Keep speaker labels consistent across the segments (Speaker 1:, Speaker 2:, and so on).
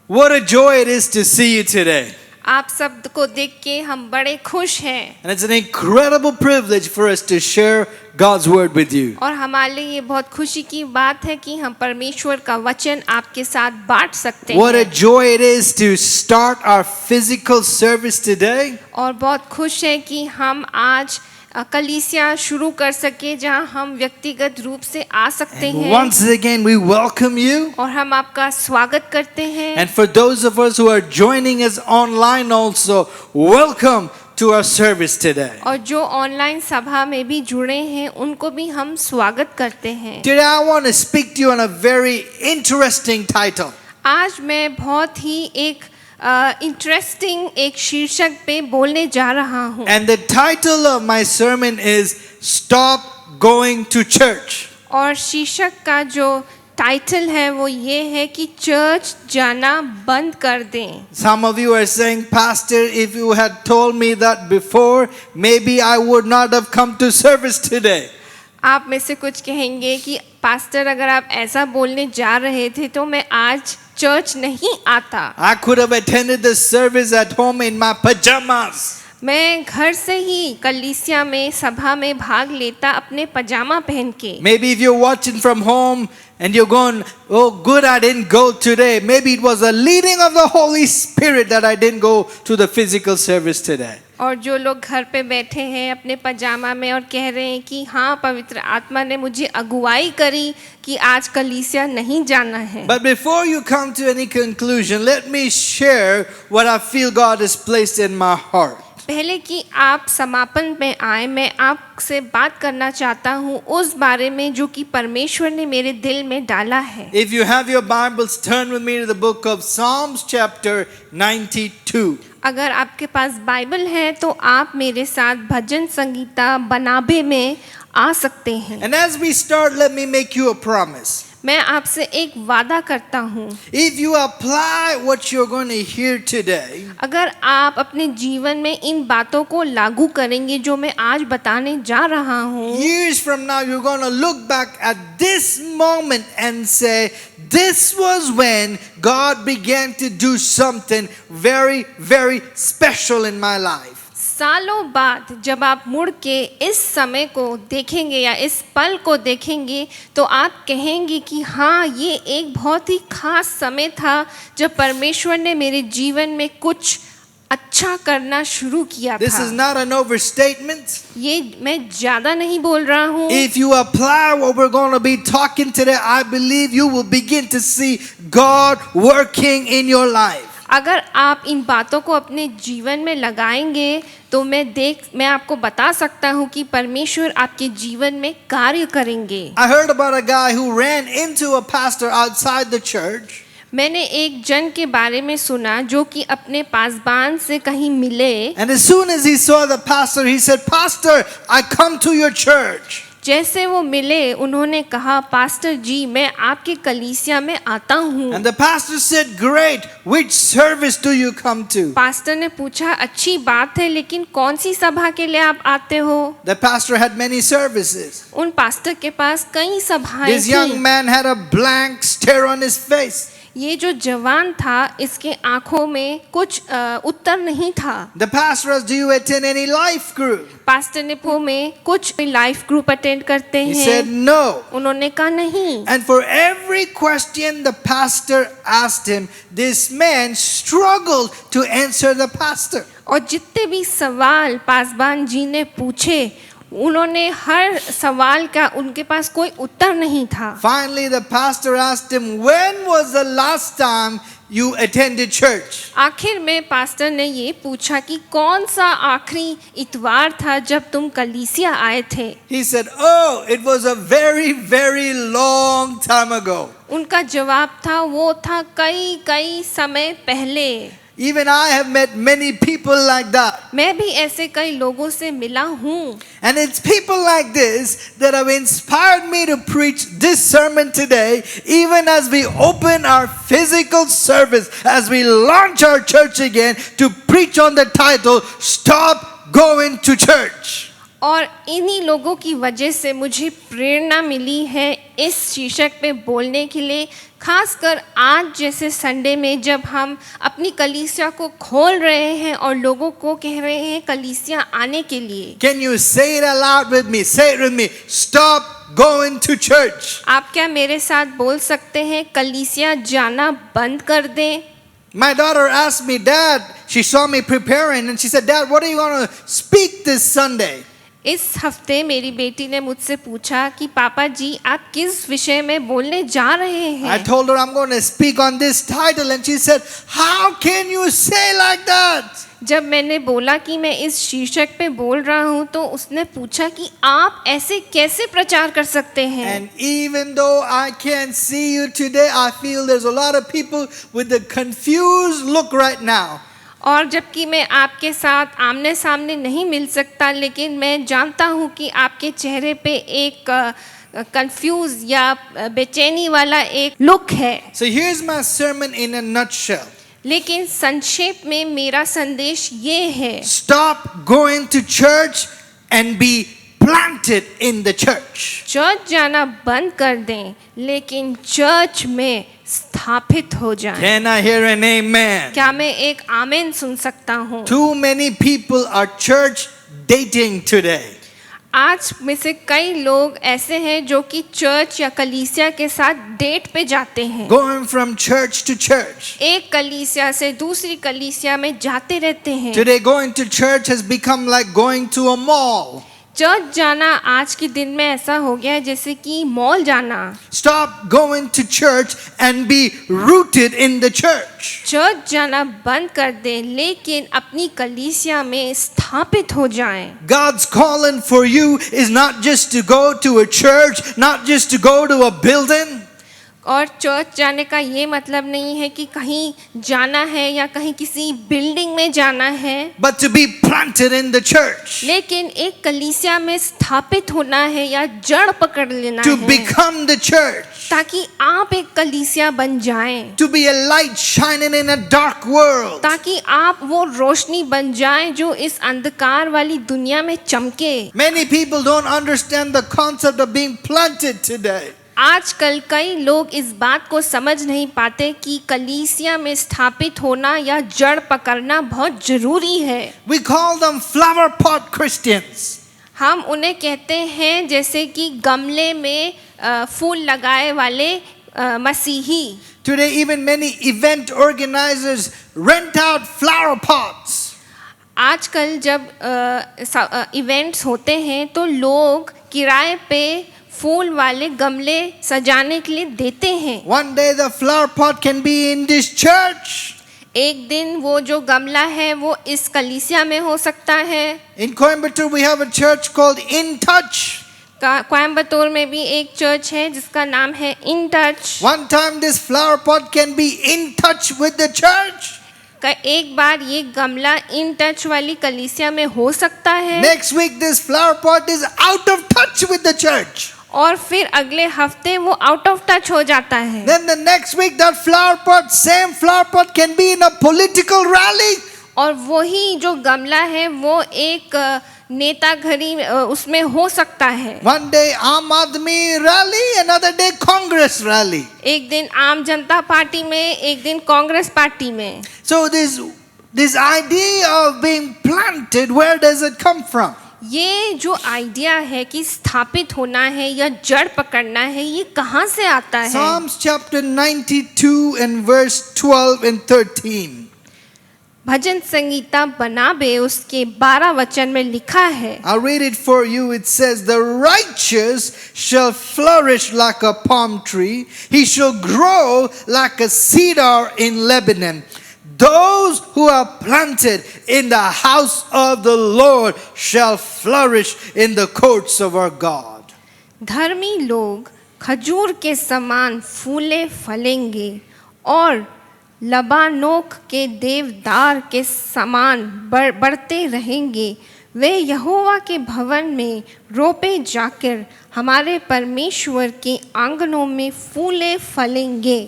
Speaker 1: What a joy it is to see you today.
Speaker 2: आप सब को देख के हम बड़े खुश हैं
Speaker 1: And it's an incredible privilege for us to share God's word with you.
Speaker 2: और हमारे लिए ये बहुत खुशी की बात है कि हम परमेश्वर का वचन आपके साथ बांट सकते
Speaker 1: What a
Speaker 2: हैं
Speaker 1: joy it is to start our physical service today.
Speaker 2: और बहुत खुश है कि हम आज कलीसिया शुरू कर सके जहां हम व्यक्तिगत रूप से आ सकते
Speaker 1: And
Speaker 2: हैं
Speaker 1: once again, we welcome you.
Speaker 2: और हम आपका स्वागत करते हैं
Speaker 1: And for those of us who are joining us online also, welcome to our service today.
Speaker 2: और जो ऑनलाइन सभा में भी जुड़े हैं उनको भी हम स्वागत करते हैं।
Speaker 1: Today I want to speak to you on a very interesting title.
Speaker 2: आज मैं बहुत ही एक इंटरेस्टिंग एक शीर्षक पे बोलने जा रहा हूँ
Speaker 1: And the title of my sermon is Stop Going to Church.
Speaker 2: और शीर्षक का जो टाइटल है वो ये है कि चर्च जाना बंद कर दें।
Speaker 1: Some of you are saying, Pastor, if you had told me that before, maybe I would not have come to service today.
Speaker 2: आप में से कुछ कहेंगे कि पास्टर अगर आप ऐसा बोलने जा रहे थे तो मैं आज चर्च नहीं आता।
Speaker 1: I could have attended the service at home in my pajamas.
Speaker 2: मैं घर से ही कलीसिया में सभा में भाग लेता अपने पजामा पहन के।
Speaker 1: Maybe if you're watching from home and you're going, oh, good, I didn't go today. Maybe it was a leading of the Holy Spirit that I didn't go to the physical service today.
Speaker 2: और जो लोग घर पे बैठे हैं अपने पजामा में और कह रहे हैं कि हाँ पवित्र आत्मा ने मुझे अगुवाई करी कि आज कलीसिया नहीं जाना है।
Speaker 1: But before you come to any conclusion, let me share what I feel God has placed in my heart.
Speaker 2: पहले कि आप समापन में आए मैं आपसे बात करना चाहता हूँ उस बारे में जो कि परमेश्वर ने मेरे दिल में डाला है।
Speaker 1: If you have your Bibles, turn with me to the book of Psalms chapter 92.
Speaker 2: अगर आपके पास बाइबल है तो आप मेरे साथ भजन संगीता बनाबे में आ सकते हैं।
Speaker 1: And as we start, let me make you a promise.
Speaker 2: मैं आपसे एक वादा करता हूँ
Speaker 1: If you apply what you're going to hear today,
Speaker 2: अगर आप अपने जीवन में इन बातों को लागू करेंगे जो मैं आज बताने जा रहा हूँ
Speaker 1: years from now, you're going to look back at this moment and say, this was when God began to do something very, very special in my life.
Speaker 2: सालों बाद जब आप मुड़ के इस समय को देखेंगे या इस पल को देखेंगे तो आप कहेंगे कि हाँ ये एक बहुत ही खास समय था जब परमेश्वर ने मेरे जीवन में कुछ अच्छा करना शुरू किया
Speaker 1: This is
Speaker 2: था।
Speaker 1: not an overstatement.
Speaker 2: ये मैं ज़्यादा नहीं बोल रहा हूँ।
Speaker 1: If you apply what we're going to be talking today, I believe you will begin to see God working in your life.
Speaker 2: अगर आप इन बातों को अपने जीवन में लगाएंगे तो मैं आपको बता सकता हूँ कि परमेश्वर आपके जीवन में कार्य करेंगे।
Speaker 1: I heard about a guy who ran into a pastor outside the church.
Speaker 2: मैंने एक जन के बारे में सुना जो कि अपने पासबान से कहीं मिले
Speaker 1: And as soon as he saw the pastor, he said, Pastor, I come to your church.
Speaker 2: जैसे वो मिले उन्होंने कहा पास्टर जी मैं आपके कलीसिया में आता हूँ।
Speaker 1: And the pastor said, Great, which service do you come to?
Speaker 2: Pastor ने पूछा अच्छी बात है लेकिन कौन सी सभा के लिए आप आते हो?
Speaker 1: The pastor had many services.
Speaker 2: उन पास्टर के पास कई सभाएं
Speaker 1: This young
Speaker 2: थीं।
Speaker 1: man had a blank stare on his face.
Speaker 2: ये जो जवान था इसके आंखों में कुछ उत्तर नहीं था।
Speaker 1: The pastor asked, Do you attend any life group?
Speaker 2: Pastor ने पूछा में कुछ लाइफ ग्रुप अटेंड करते
Speaker 1: He
Speaker 2: हैं?
Speaker 1: said, No.
Speaker 2: उन्होंने कहा नहीं।
Speaker 1: And for every question the pastor asked him, this man struggled to answer the pastor.
Speaker 2: और जितने भी सवाल पासबान जी ने पूछे उन्होंने हर सवाल का उनके पास कोई उत्तर नहीं था।
Speaker 1: Finally, the pastor asked him, When was the last time you attended church?
Speaker 2: आखिर में पास्टर ने ये पूछा कि कौन सा आखिरी इतवार था जब तुम कलीसिया आए थे?
Speaker 1: He said, Oh, it was a very, very long time ago.
Speaker 2: उनका जवाब था वो था कई समय पहले।
Speaker 1: Even I have met many people like that.
Speaker 2: मैं भी ऐसे कई लोगों से मिला हूँ।
Speaker 1: And it's people like this that have inspired me to preach this sermon today, even as we open our physical service, as we launch our church again, to preach on the title, Stop Going to Church.
Speaker 2: और इन्हीं लोगों की वजह से मुझे प्रेरणा मिली है इस शीर्षक पे बोलने के लिए, खासकर आज जैसे संडे में जब हम अपनी कलीसिया को खोल रहे हैं और लोगों को कह रहे हैं कलीसिया आने के लिए।
Speaker 1: Can you say it aloud with me? Say it with me. Stop going to church.
Speaker 2: आप क्या मेरे साथ बोल सकते हैं कलीसिया जाना बंद कर दें?
Speaker 1: My daughter asked me, Dad, she saw me preparing and she said, Dad, what are you going to speak this Sunday?
Speaker 2: इस हफ्ते मेरी बेटी ने मुझसे पूछा कि पापा जी आप किस विषय में बोलने जा रहे
Speaker 1: I
Speaker 2: हैं?
Speaker 1: told her I'm going to speak on this title and she said, how can you say like that?
Speaker 2: जब मैंने बोला कि मैं इस शीर्षक पे बोल रहा हूँ तो उसने पूछा कि आप ऐसे कैसे प्रचार कर सकते हैं?
Speaker 1: And even though I can't see you today, I feel there's a lot of people with a confused look right now.
Speaker 2: और जबकि मैं आपके साथ आमने सामने नहीं मिल सकता, लेकिन मैं जानता हूँ कि आपके चेहरे पे एक कंफ्यूज या बेचैनी वाला एक लुक है।
Speaker 1: So here's my sermon in a nutshell.
Speaker 2: लेकिन संक्षेप में मेरा संदेश ये है,
Speaker 1: Stop going to church and be planted in the church.
Speaker 2: Church जाना बंद कर दें लेकिन चर्च में स्थापित हो जाएं।
Speaker 1: Can I hear an amen?
Speaker 2: क्या मैं एक आमेन सुन सकता हूँ?
Speaker 1: Too many people are church dating today.
Speaker 2: आज में से कई लोग ऐसे हैं जो कि चर्च या कलीसिया के साथ डेट पे जाते हैं।
Speaker 1: Going from church to church.
Speaker 2: एक कलीसिया से दूसरी कलीसिया में जाते रहते हैं।
Speaker 1: Today going to church has become like going to a mall.
Speaker 2: Church जाना आज के दिन में ऐसा हो गया है जैसे कि मॉल जाना।
Speaker 1: Stop going to church and be rooted in the church.
Speaker 2: Church जाना बंद कर दें लेकिन अपनी कलीसिया में स्थापित हो जाएं।
Speaker 1: God's calling for you is not just to go to a church, not just to go to a building.
Speaker 2: और चर्च जाने का ये मतलब नहीं है कि कहीं जाना है या कहीं किसी बिल्डिंग में जाना है,
Speaker 1: But to be planted in the church.
Speaker 2: लेकिन एक कलीसिया में स्थापित होना है या जड़ पकड़ लेना
Speaker 1: To
Speaker 2: है
Speaker 1: become the church.
Speaker 2: ताकि आप एक कलीसिया बन जाएं,
Speaker 1: To be a light shining in a dark world.
Speaker 2: ताकि आप वो रोशनी बन जाएं जो इस अंधकार वाली दुनिया में चमके।
Speaker 1: Many people don't understand the concept of being planted today.
Speaker 2: आजकल कई लोग इस बात को समझ नहीं पाते कि कलीसिया में स्थापित होना या जड़ पकड़ना बहुत जरूरी है।
Speaker 1: We call them flower pot Christians.
Speaker 2: हम उन्हें कहते हैं जैसे कि गमले में फूल लगाए वाले मसीही।
Speaker 1: Today even many event organizers rent out flower pots.
Speaker 2: आजकल जब इवेंट्स होते हैं तो लोग किराए पे फूल वाले गमले सजाने के लिए देते हैं।
Speaker 1: One day the flower pot can be in this church.
Speaker 2: एक दिन वो जो गमला है वो इस कलीसिया में हो सकता है।
Speaker 1: In Coimbatore we have a church called In Touch.
Speaker 2: Coimbatore में भी एक चर्च है जिसका नाम है in touch.
Speaker 1: One time this flower pot can be in touch with the church.
Speaker 2: एक बार ये गमला इन टच वाली कलीसिया में हो सकता है।
Speaker 1: Next week this flower pot is out of touch with the church.
Speaker 2: और फिर अगले हफ्ते वो आउट ऑफ टच हो जाता है।
Speaker 1: Then the next week that flower pot, same flower pot can be in a political rally.
Speaker 2: और वही जो गमला है वो एक नेता घरी उसमें हो सकता है।
Speaker 1: One day Aam Aadmi rally, another day Congress rally.
Speaker 2: एक दिन आम जनता पार्टी में, एक दिन कांग्रेस पार्टी में।
Speaker 1: So this idea of being planted, where does it come from?
Speaker 2: ये जो आइडिया है कि स्थापित होना है या जड़ पकड़ना है, ये कहाँ से आता है?
Speaker 1: Psalms chapter 92 and verse 12 and 13.
Speaker 2: भजन संगीता बनाबे उसके 12 वचन में लिखा है।
Speaker 1: I'll read it for you. It says, "The righteous shall flourish like a palm tree. He shall grow like a cedar in Lebanon. Those who are planted in the house of the Lord shall flourish in the courts of our God."
Speaker 2: धर्मी लोग खजूर के समान फूले फलेंगे और लबानोक के देवदार के समान बढ़ते रहेंगे। वे यहोवा के भवन में रोपे जाकर हमारे परमेश्वर के आंगनों में फूले फलेंगे।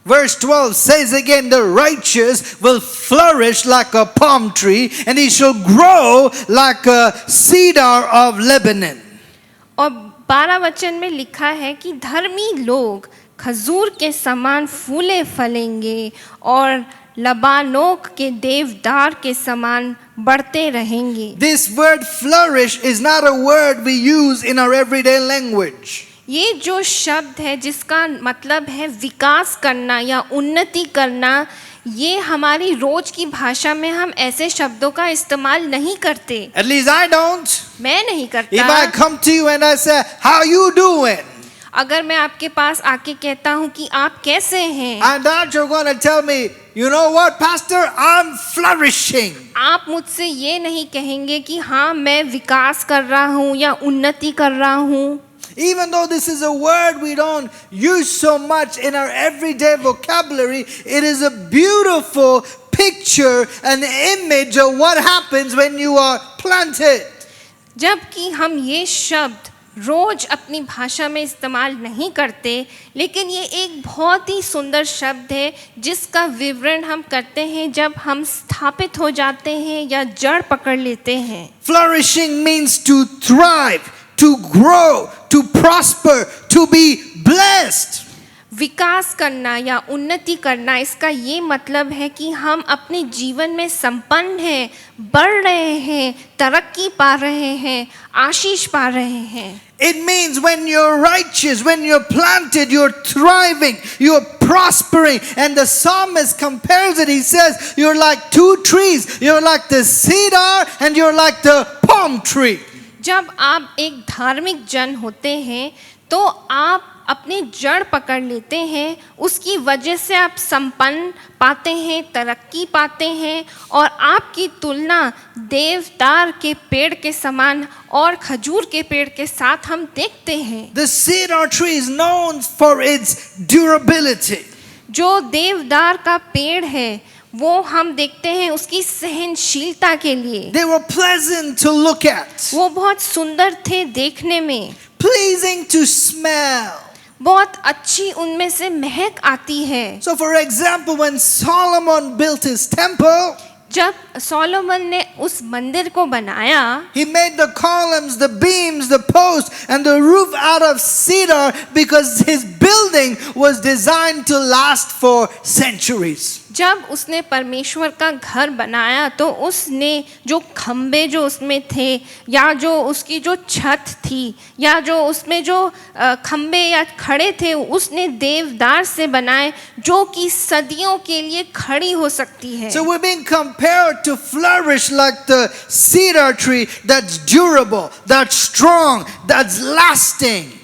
Speaker 1: Verse 12 says again, the righteous will flourish like a palm tree, and he shall grow like a cedar of Lebanon.
Speaker 2: और 12 वचन में लिखा है कि धर्मी लोग खजूर के समान फूले फलेंगे और लबानोक के देवदार के समान बढ़ते रहेंगे.
Speaker 1: This word flourish is not a word we use in our everyday language.
Speaker 2: ये जो शब्द है जिसका मतलब है विकास करना या उन्नति करना, ये हमारी रोज की भाषा में हम ऐसे शब्दों का इस्तेमाल नहीं करते.
Speaker 1: At least I don't.
Speaker 2: मैं नहीं
Speaker 1: If I
Speaker 2: करता.
Speaker 1: come to you and I say, how you doing?
Speaker 2: अगर मैं आपके पास आके कहता हूँ कि आप कैसे हैं,
Speaker 1: And that you're going to tell me, you know what, Pastor, I'm flourishing.
Speaker 2: आप मुझसे ये नहीं कहेंगे कि हाँ मैं विकास कर रहा हूँ या उन्नति कर रहा हूँ.
Speaker 1: Even though this is a word we don't use so much in our everyday vocabulary, it is a beautiful picture, an image of what happens when you are planted.
Speaker 2: जबकि हम ये शब्द रोज अपनी भाषा में इस्तेमाल नहीं करते, लेकिन ये एक बहुत ही सुंदर शब्द है जिसका विवरण हम करते हैं जब हम स्थापित हो जाते हैं या जड़ पकड़ लेते हैं.
Speaker 1: Flourishing means to thrive, to grow, to prosper, to be blessed.
Speaker 2: विकास करना या उन्नति करना, इसका ये मतलब है कि हम अपने जीवन में संपन्न हैं, बढ़ रहे हैं, तरक्की पा रहे हैं, आशीष पा रहे हैं.
Speaker 1: It means when you're righteous, when you're planted, you're thriving, you're prospering. And the psalmist compares it. He says, you're like two trees. You're like the cedar and you're like the palm tree.
Speaker 2: जब आप एक धार्मिक जन होते हैं तो आप अपनी जड़ पकड़ लेते हैं, उसकी वजह से आप संपन्न पाते हैं, तरक्की पाते हैं और आपकी तुलना देवदार के पेड़ के समान और खजूर के पेड़ के साथ हम देखते हैं.
Speaker 1: The cedar tree is known for its durability.
Speaker 2: जो देवदार का पेड़ है वो हम देखते हैं उसकी सहनशीलता के लिए.
Speaker 1: They were pleasant to look at,
Speaker 2: वो बहुत सुंदर थे देखने में,
Speaker 1: pleasing to smell.
Speaker 2: बहुत अच्छी उनमें से महक आती है.
Speaker 1: So for example, when Solomon built his temple,
Speaker 2: जब सोलोमन ने उस मंदिर को बनाया,
Speaker 1: he made the columns, the beams, the posts, and the roof out of cedar because his building was designed to last for centuries.
Speaker 2: जब उसने परमेश्वर का घर बनाया तो उसने जो खंबे जो उसमें थे या जो उसकी जो छत थी या जो उसमें जो खंबे या खड़े थे उसने देवदार से बनाए जो कि सदियों के लिए खड़ी हो सकती है.
Speaker 1: So we're being compared to flourish like the cedar tree that's durable, that's strong, that's lasting.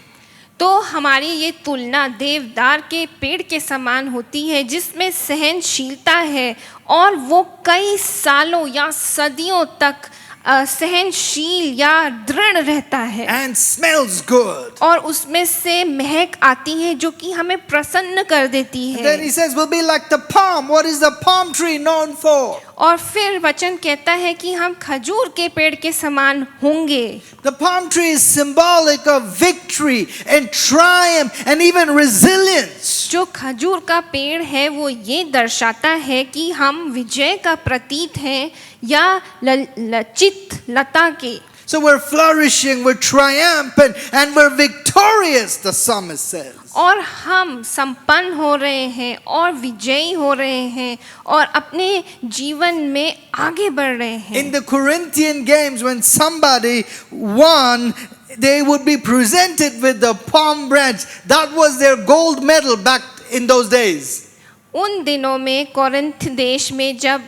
Speaker 2: तो हमारी ये तुलना देवदार के पेड़ के समान होती है जिसमें सहनशीलता है और वो कई सालों या सदियों तक सहनशील या दृढ़ रहता है.
Speaker 1: And smells good.
Speaker 2: और उसमें से महक आती है जो कि हमें प्रसन्न कर देती है.
Speaker 1: Then he says we'll be like the palm. What is the palm tree known for?
Speaker 2: और फिर वचन कहता है कि हम खजूर के पेड़ के समान होंगे.
Speaker 1: The palm tree is symbolic of victory and triumph and even resilience.
Speaker 2: जो खजूर का पेड़ है वो ये दर्शाता है कि हम विजय का प्रतीक हैं या लचित लता के.
Speaker 1: So we're flourishing, we're triumphant, and we're victorious, the psalmist says.
Speaker 2: और हम संपन्न हो रहे हैं और विजयी हो रहे हैं और अपने जीवन में आगे बढ़ रहे हैं.
Speaker 1: In the Corinthian games, when somebody won, they would be presented with the palm branch. That was their gold medal back in those days.
Speaker 2: उन दिनों में कोरिन्थ देश में जब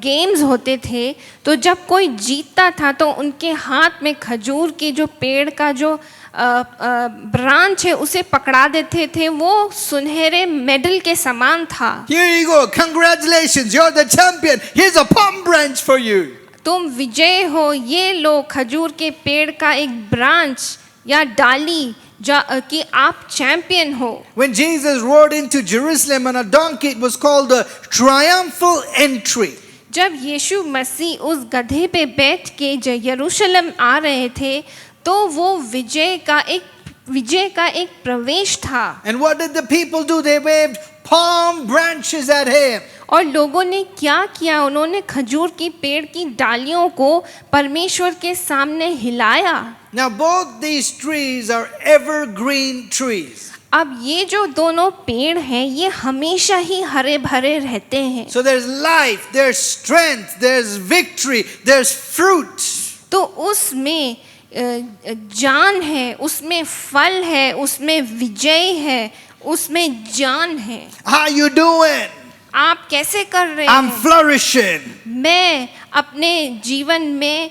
Speaker 2: गेम्स होते थे तो जब कोई जीतता था तो उनके हाथ में खजूर के जो पेड़ का जो ब्रांच है उसे पकड़ा देते थे. वो सुनहरे मेडल के समान था.
Speaker 1: Here you go, congratulations, you're the champion. Here's a palm branch for you.
Speaker 2: तुम विजय हो, ये लो खजूर के पेड़ का एक ब्रांच या डाली कि आप चैंपियन हो.
Speaker 1: When Jesus rode into Jerusalem on a donkey, it was called the triumphal entry.
Speaker 2: जब यीशु मसीह उस गधे पे बैठ के यरूशलेम आ रहे थे तो वो विजय का एक विजय का एक प्रवेश था।
Speaker 1: And what did the people do? They waved palm branches at him.
Speaker 2: और लोगों ने क्या किया? उन्होंने खजूर की पेड़ की डालियों को परमेश्वर के सामने हिलाया।
Speaker 1: Now both these trees are evergreen trees.
Speaker 2: अब ये जो दोनों पेड़ हैं ये हमेशा ही हरे भरे रहते हैं।
Speaker 1: So there's life, there's strength, there's victory, there's fruit.
Speaker 2: तो उसमें जान है, उसमें फल है, उसमें विजय है, उसमें जान है।
Speaker 1: How you doing?
Speaker 2: आप कैसे कर रहे
Speaker 1: I'm
Speaker 2: हैं?
Speaker 1: flourishing.
Speaker 2: मैं अपने जीवन में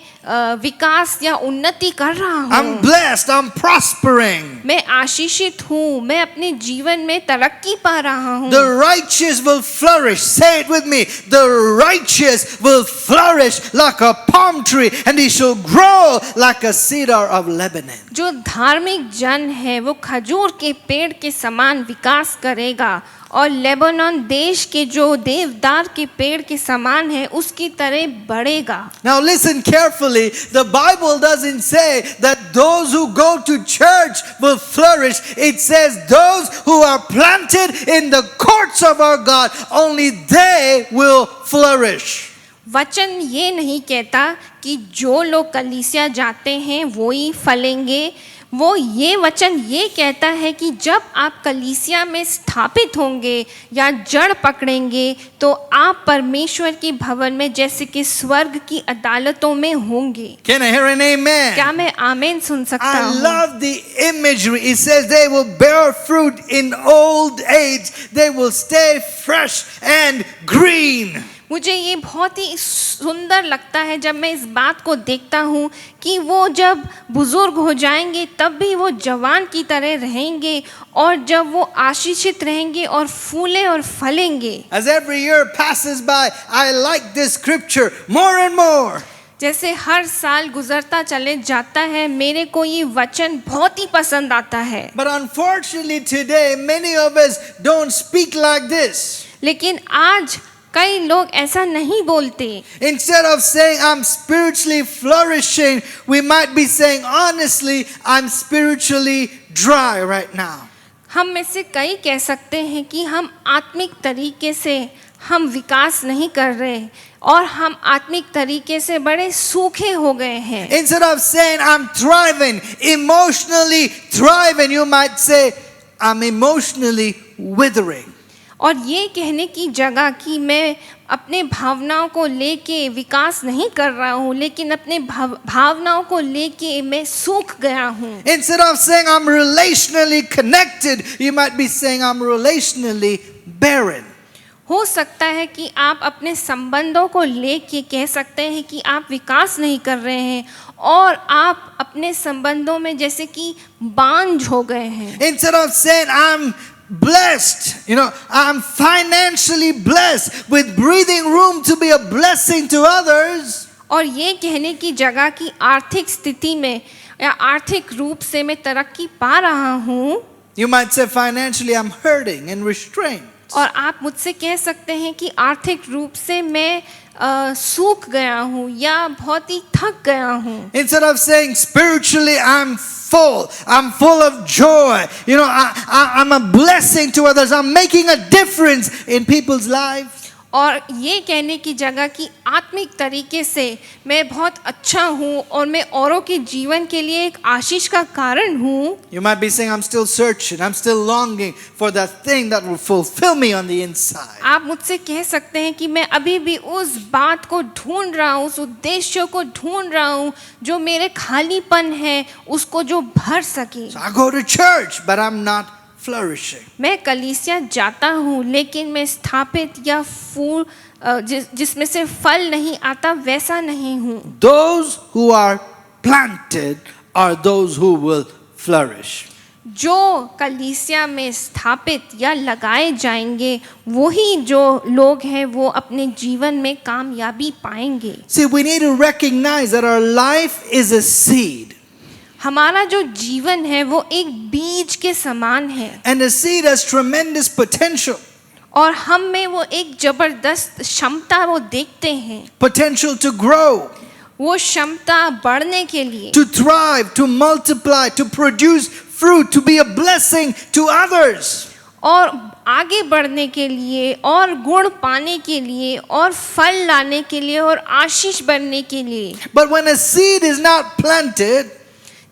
Speaker 2: विकास या उन्नति कर रहा
Speaker 1: I'm
Speaker 2: हूँ।
Speaker 1: blessed. I'm prospering.
Speaker 2: मैं आशीषित हूँ, मैं अपने जीवन में तरक्की पा रहा हूँ।
Speaker 1: The righteous will flourish. Say it with me. The righteous will flourish like a palm tree, and he shall grow like a cedar of Lebanon.
Speaker 2: जो धार्मिक जन है वो खजूर के पेड़ के समान विकास करेगा और लेबनान देश के जो देवदार के पेड़ के समान है उसकी तरह बढ़ेगा।
Speaker 1: Now listen carefully. The Bible doesn't say that those who go to church will flourish. It says those who are planted in the courts of our God, only they will flourish.
Speaker 2: वचन ये नहीं कहता कि जो लोग कलीसिया जाते हैं वो ही फलेंगे। वो ये वचन ये कहता है कि जब आप कलीसिया में स्थापित होंगे या जड़ पकड़ेंगे तो आप परमेश्वर की भवन में जैसे कि स्वर्ग की अदालतों में होंगे।
Speaker 1: Can I hear an amen?
Speaker 2: क्या मैं आमीन सुन सकता
Speaker 1: I
Speaker 2: हूँ?
Speaker 1: love the imagery. It says they will bear fruit in old age. They will stay fresh and green.
Speaker 2: मुझे ये बहुत ही सुंदर लगता है जब मैं इस बात को देखता हूँ कि वो जब बुजुर्ग हो जाएंगे तब भी वो जवान की तरह रहेंगे और जब वो आशीषित रहेंगे और फूले और फलेंगे।
Speaker 1: As every year passes by, I like this scripture more and more.
Speaker 2: जैसे हर साल गुजरता चले जाता है मेरे को ये वचन बहुत ही पसंद आता है।
Speaker 1: But unfortunately today, many of us don't speak like this.
Speaker 2: लेकिन आज कई लोग ऐसा नहीं बोलते।
Speaker 1: Instead of saying I'm spiritually flourishing, we might be saying honestly, I'm spiritually dry right now.
Speaker 2: हम में से कई कह सकते हैं कि हम आत्मिक तरीके से हम विकास नहीं कर रहे और हम आत्मिक तरीके से बड़े सूखे हो गए हैं।
Speaker 1: Instead of saying I'm thriving, emotionally thriving, you might say I'm emotionally withering.
Speaker 2: और ये कहने की जगह कि मैं अपने भावनाओं को लेके विकास नहीं कर रहा हूँ लेकिन अपने भावनाओं को लेके मैं सूख गया हूँ।
Speaker 1: Instead of saying I'm relationally connected, you might be saying I'm relationally barren.
Speaker 2: हो सकता है कि आप अपने संबंधों को लेके कह सकते हैं कि आप विकास नहीं कर रहे हैं और आप अपने संबंधों में जैसे कि बांझ हो गए हैं।
Speaker 1: Instead of saying I'm blessed, I'm financially blessed with breathing room to be a blessing to others.
Speaker 2: और ये कहने की जगह कि आर्थिक स्थिति में या आर्थिक रूप से मैं तरक्की पा रहा हूँ,
Speaker 1: You might say financially I'm hurting and restrained.
Speaker 2: और आप मुझसे कह सकते हैं कि आर्थिक रूप से मैं सूख गया हूँ या बहुत ही थक गया हूँ।
Speaker 1: Instead of saying spiritually I'm full of joy, I'm a blessing to others, I'm making a difference in people's lives.
Speaker 2: और ये कहने की जगह कि आत्मिक तरीके से मैं बहुत अच्छा हूँ और मैं औरों के जीवन के लिए एक आशीष का कारण हूँ।
Speaker 1: You might be saying I'm still searching, I'm still longing for that thing that will fulfill me on the inside.
Speaker 2: आप मुझसे कह सकते हैं कि मैं अभी भी उस बात को ढूंढ रहा हूँ, उस उद्देश्य को ढूंढ रहा हूँ जो मेरे खालीपन है उसको जो भर सके।
Speaker 1: So I go to church, but I'm not flourishing.
Speaker 2: मैं कलीसिया जाता हूँ लेकिन मैं स्थापित या फूल जिसमें से फल नहीं आता वैसा नहीं हूँ।
Speaker 1: Those who are planted are those who will flourish.
Speaker 2: जो कलीसिया में स्थापित या लगाए जाएंगे वही जो लोग हैं वो अपने जीवन में कामयाबी पाएंगे।
Speaker 1: See, we need to recognize that our life is a seed.
Speaker 2: हमारा जो जीवन है वो एक बीज के समान है
Speaker 1: And the seed has tremendous potential.
Speaker 2: और हम में वो एक जबरदस्त क्षमता वो देखते हैं।
Speaker 1: Potential to grow,
Speaker 2: वो क्षमता बढ़ने के लिए,
Speaker 1: to thrive, to multiply, to produce fruit, to be a blessing to others.
Speaker 2: और आगे बढ़ने के लिए और गुण पाने के लिए और फल लाने के लिए और आशीष बनने के लिए।
Speaker 1: But when a seed is not planted,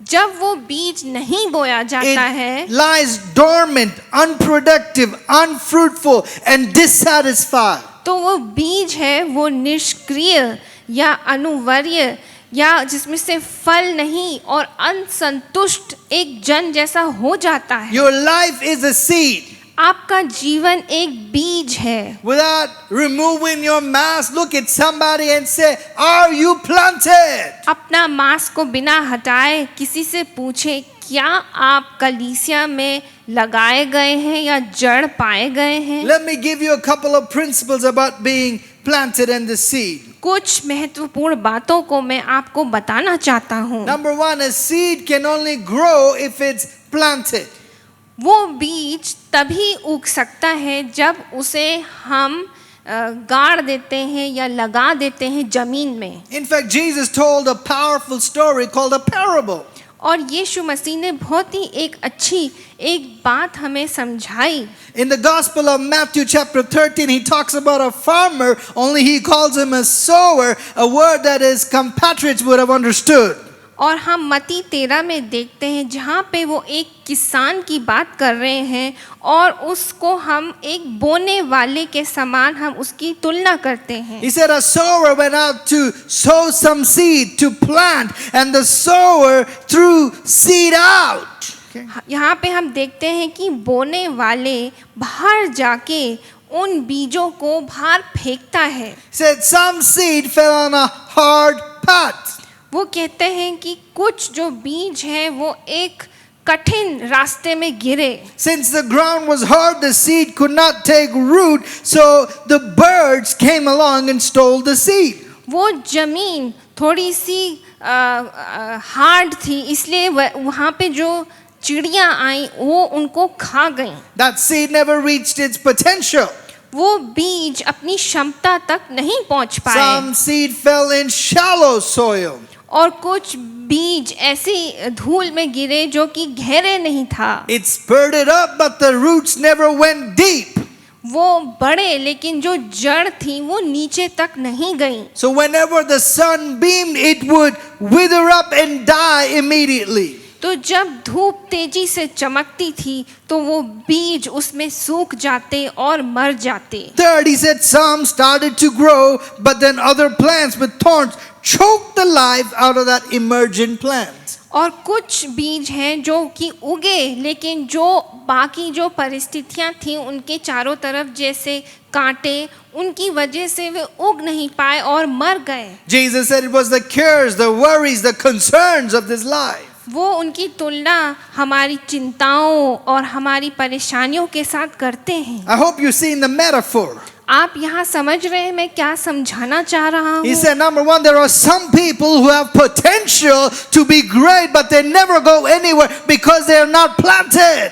Speaker 2: जब वो बीज नहीं बोया जाता है,
Speaker 1: it lies dormant, unproductive, unfruitful, and dissatisfied.
Speaker 2: तो वो बीज है वो निष्क्रिय या अनुवर्य या जिसमें से फल नहीं और असंतुष्ट एक जन जैसा हो जाता है।
Speaker 1: Your life is a seed.
Speaker 2: आपका जीवन एक बीज है।
Speaker 1: Without removing your mask, look at somebody and say, "Are you planted?"
Speaker 2: अपना मास्क को बिना हटाए किसी से पूछे, क्या आप कलीसिया में लगाए गए हैं या जड़ पाए गए हैं?
Speaker 1: Let me give you a couple of principles about being planted in the seed.
Speaker 2: कुछ महत्वपूर्ण बातों को मैं आपको बताना चाहता हूँ।
Speaker 1: Number one, a seed can only grow if it's planted.
Speaker 2: वो बीज तभी उग सकता है जब उसे हम गाड़ देते हैं या लगा देते हैं जमीन में।
Speaker 1: In fact, Jesus told a powerful story called a parable.
Speaker 2: और यीशु मसीह ने बहुत ही एक अच्छी एक बात हमें समझाई।
Speaker 1: In the Gospel of Matthew chapter 13, he talks about a farmer, only he calls him a sower, a word that his compatriots would have understood.
Speaker 2: और हम मत्ती 13 में देखते हैं जहाँ पे वो एक किसान की बात कर रहे हैं और उसको हम एक बोने वाले के समान हम उसकी तुलना करते हैं।
Speaker 1: He said a sower went out to sow some seed, to plant, and the sower threw seed out.
Speaker 2: यहाँ पे हम देखते हैं कि बोने वाले बाहर जाके उन बीजों को बाहर फेंकता है।
Speaker 1: Said some seed fell on a hard path.
Speaker 2: वो कहते हैं कि कुछ जो बीज है वो एक कठिन रास्ते में गिरे।
Speaker 1: Since the ground was hard, the seed could not take root, so the birds came along and stole the seed.
Speaker 2: वो जमीन थोड़ी सी हार्ड थी, इसलिए वहाँ पे जो चिड़ियाँ आई वो उनको खा गईं।
Speaker 1: That seed never reached its potential.
Speaker 2: वो बीज अपनी क्षमता तक नहीं पहुँच पाए।
Speaker 1: Some seed fell in shallow soil.
Speaker 2: और कुछ बीज ऐसी धूल में गिरे जो कि गहरे नहीं था।
Speaker 1: It spurted up, but the roots never went deep.
Speaker 2: वो बड़े लेकिन जो जड़ थी वो नीचे तक नहीं गई।
Speaker 1: So whenever the sun beamed, it would wither up and die immediately.
Speaker 2: तो जब धूप तेजी से चमकती थी तो वो बीज उसमें सूख जाते और मर जाते।
Speaker 1: Third, he said some started to grow, but then other plants with thorns choked the life out of that emergent plant.
Speaker 2: और कुछ बीज हैं जो कि उगे लेकिन जो बाकी जो परिस्थितियां थी उनके चारों तरफ जैसे कांटे उनकी वजह से वे उग नहीं पाए और मर गए।
Speaker 1: Jesus said it was the cares, the worries, the concerns of this life.
Speaker 2: वो उनकी तुलना हमारी चिंताओं और हमारी परेशानियों के साथ करते हैं।
Speaker 1: I hope you see in the metaphor.
Speaker 2: आप यहाँ समझ रहे हैं मैं क्या समझाना चाह रहा
Speaker 1: He
Speaker 2: हूँ?
Speaker 1: said, number one, there are some people who have potential to be great, but they never go anywhere because they are not planted.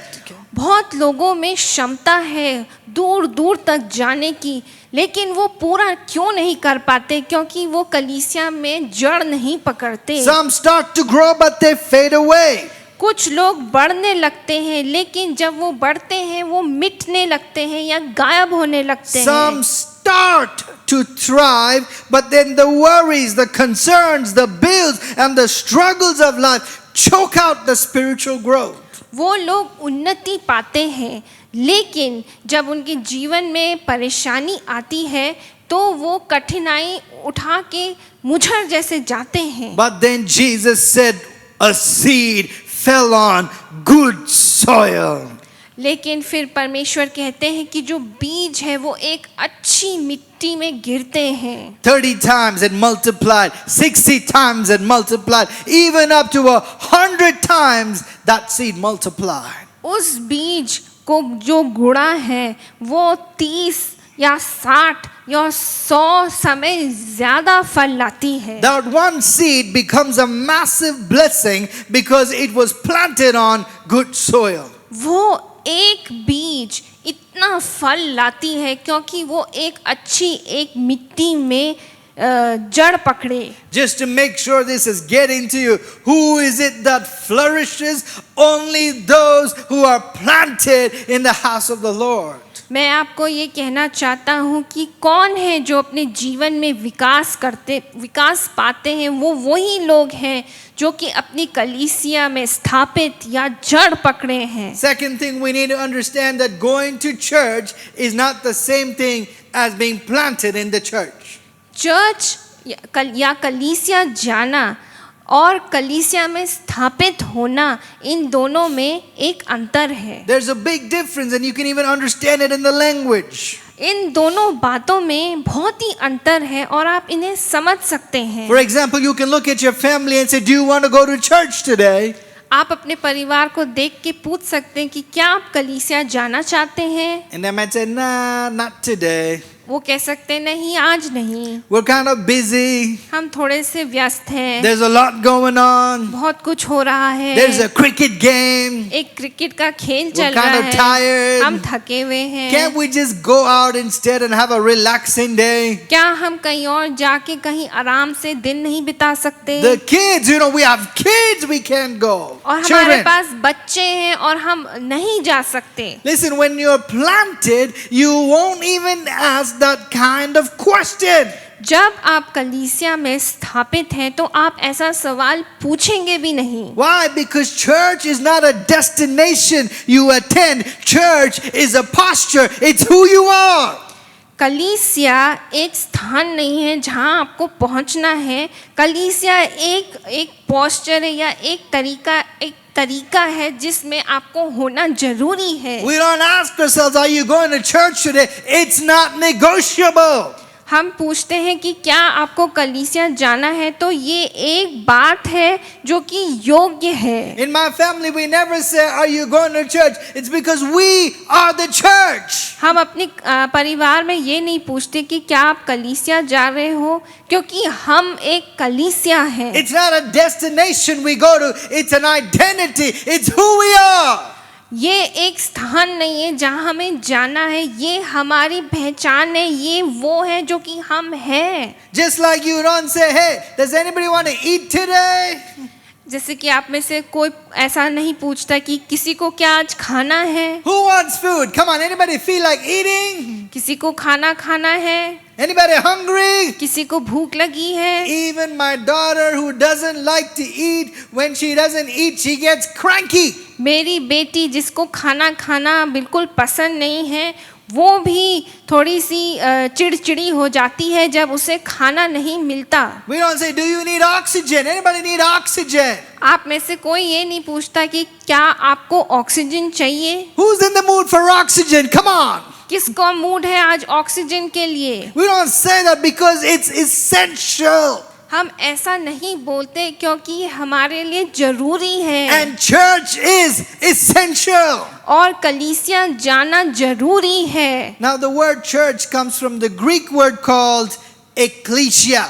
Speaker 2: बहुत लोगों में क्षमता है दूर दूर तक जाने की, लेकिन वो पूरा क्यों नहीं कर पाते? क्योंकि वो कलीसिया में जड़ नहीं पकड़ते।
Speaker 1: Some start to grow, but they fade away.
Speaker 2: कुछ लोग बढ़ने लगते हैं लेकिन जब वो बढ़ते हैं वो मिटने लगते हैं या गायब होने लगते हैं।
Speaker 1: Some start to thrive, but then the worries, the concerns, the bills, and the struggles of life choke out the spiritual growth.
Speaker 2: वो लोग उन्नति पाते हैं लेकिन जब उनके जीवन में परेशानी आती है तो वो कठिनाई उठा के मुझर जैसे जाते हैं।
Speaker 1: But then Jesus said, a seed fell on good soil.
Speaker 2: लेकिन फिर परमेश्वर कहते हैं कि जो बीज है वो एक अच्छी मिट्टी में गिरते हैं।
Speaker 1: 30 times it multiplied, 60 times it multiplied, even up to 100 times that seed multiplied.
Speaker 2: उस बीज को जो गुड़ा है वो 30 या 60 या 100 समय ज्यादा फल लाती है।
Speaker 1: That one seed becomes a massive blessing because it was planted on good soil.
Speaker 2: वो एक बीज इतना फल लाती है क्योंकि वो एक अच्छी एक मिट्टी में जड़ पकड़े,
Speaker 1: just to make sure this is getting to you. Who is it that flourishes? Only those who are planted in the house of the Lord.
Speaker 2: मैं आपको ये कहना चाहता हूँ कि कौन है जो अपने जीवन में विकास पाते हैं, वो वही लोग हैं जो कि अपनी कलीसिया में स्थापित या जड़ पकड़े हैं.
Speaker 1: Second thing, we need to understand that going to church is not the same thing as being planted in the church.
Speaker 2: Church या कलीसिया जाना और कलीसिया में स्थापित होना, इन दोनों में एक अंतर है.
Speaker 1: There's a big difference and you can even understand it in the language.
Speaker 2: इन दोनों बातों में बहुत ही अंतर है और आप इन्हें समझ सकते हैं.
Speaker 1: For example, you can look at your family and say, do you want to go to church today?
Speaker 2: आप अपने परिवार को देख के पूछ सकते हैं कि क्या आप कलीसिया जाना चाहते हैं.
Speaker 1: And they might say, nah, not today.
Speaker 2: वो कह सकते हैं नहीं, आज नहीं,
Speaker 1: We're kind of busy.
Speaker 2: हम थोड़े से व्यस्त हैं,
Speaker 1: There's a lot going on.
Speaker 2: बहुत कुछ हो रहा है,
Speaker 1: There's a cricket game.
Speaker 2: एक क्रिकेट का खेल
Speaker 1: We're
Speaker 2: चल
Speaker 1: kind
Speaker 2: रहा
Speaker 1: of
Speaker 2: है,
Speaker 1: tired.
Speaker 2: हम थके हुए हैं.
Speaker 1: Can't we just go out instead and have a relaxing day?
Speaker 2: क्या हम कहीं और जाके कहीं आराम से दिन नहीं बिता सकते?
Speaker 1: The kids, we have kids, we can't go.
Speaker 2: और हमारे
Speaker 1: Children.
Speaker 2: पास बच्चे हैं और हम नहीं जा सकते.
Speaker 1: Listen, when you're planted, you won't even ask that kind of question.
Speaker 2: जब आप कलीसिया में स्थापित हैं तो आप ऐसा सवाल पूछेंगे भी नहीं.
Speaker 1: Why? Because church is not a destination you attend. Church is a posture. It's who you are.
Speaker 2: कलीसिया एक स्थान नहीं है जहां आपको पहुंचना है. कलीसिया एक पोस्चर है या एक तरीका है जिसमें आपको होना जरूरी है.
Speaker 1: We don't ask ourselves, are you going to church today? It's not negotiable.
Speaker 2: हम पूछते हैं कि क्या आपको कलीसिया जाना है, तो ये एक बात है जो कि योग्य है.
Speaker 1: In my family, we never say, are you going to church? It's because we are the church.
Speaker 2: हम अपने परिवार में ये नहीं पूछते कि क्या आप कलीसिया जा रहे हो, क्योंकि हम एक कलीसिया हैं.
Speaker 1: It's not a destination we go to. It's an identity. It's who we are.
Speaker 2: ये एक स्थान नहीं है जहाँ हमें जाना है, ये हमारी पहचान है, ये वो है जो कि हम हैं.
Speaker 1: Just like you don't say, hey, does anybody want to eat today?
Speaker 2: जैसे कि आप में से कोई ऐसा नहीं पूछता कि किसी को क्या आज खाना है.
Speaker 1: Who wants food? Come on, anybody feel like eating?
Speaker 2: किसी को खाना है,
Speaker 1: Anybody hungry?
Speaker 2: किसी को भूख लगी है.
Speaker 1: Even my daughter who doesn't like to eat, when she doesn't eat, she gets cranky.
Speaker 2: मेरी बेटी जिसको खाना बिल्कुल पसंद नहीं है, वो भी थोड़ी सी चिड़चिड़ी हो जाती है जब उसे खाना नहीं मिलता.
Speaker 1: We don't say, do you need oxygen? Anybody need oxygen?
Speaker 2: आप में से कोई ये नहीं पूछता कि क्या आपको ऑक्सीजन चाहिए.
Speaker 1: Who's in the mood for oxygen? Come on.
Speaker 2: किसको मूड है आज ऑक्सीजन के लिए.
Speaker 1: We don't say that because it's essential.
Speaker 2: हम ऐसा नहीं बोलते क्योंकि हमारे लिए जरूरी है.
Speaker 1: And church is essential.
Speaker 2: और कलीसिया जाना जरूरी है.
Speaker 1: Now the word church comes from the Greek word called ecclesia.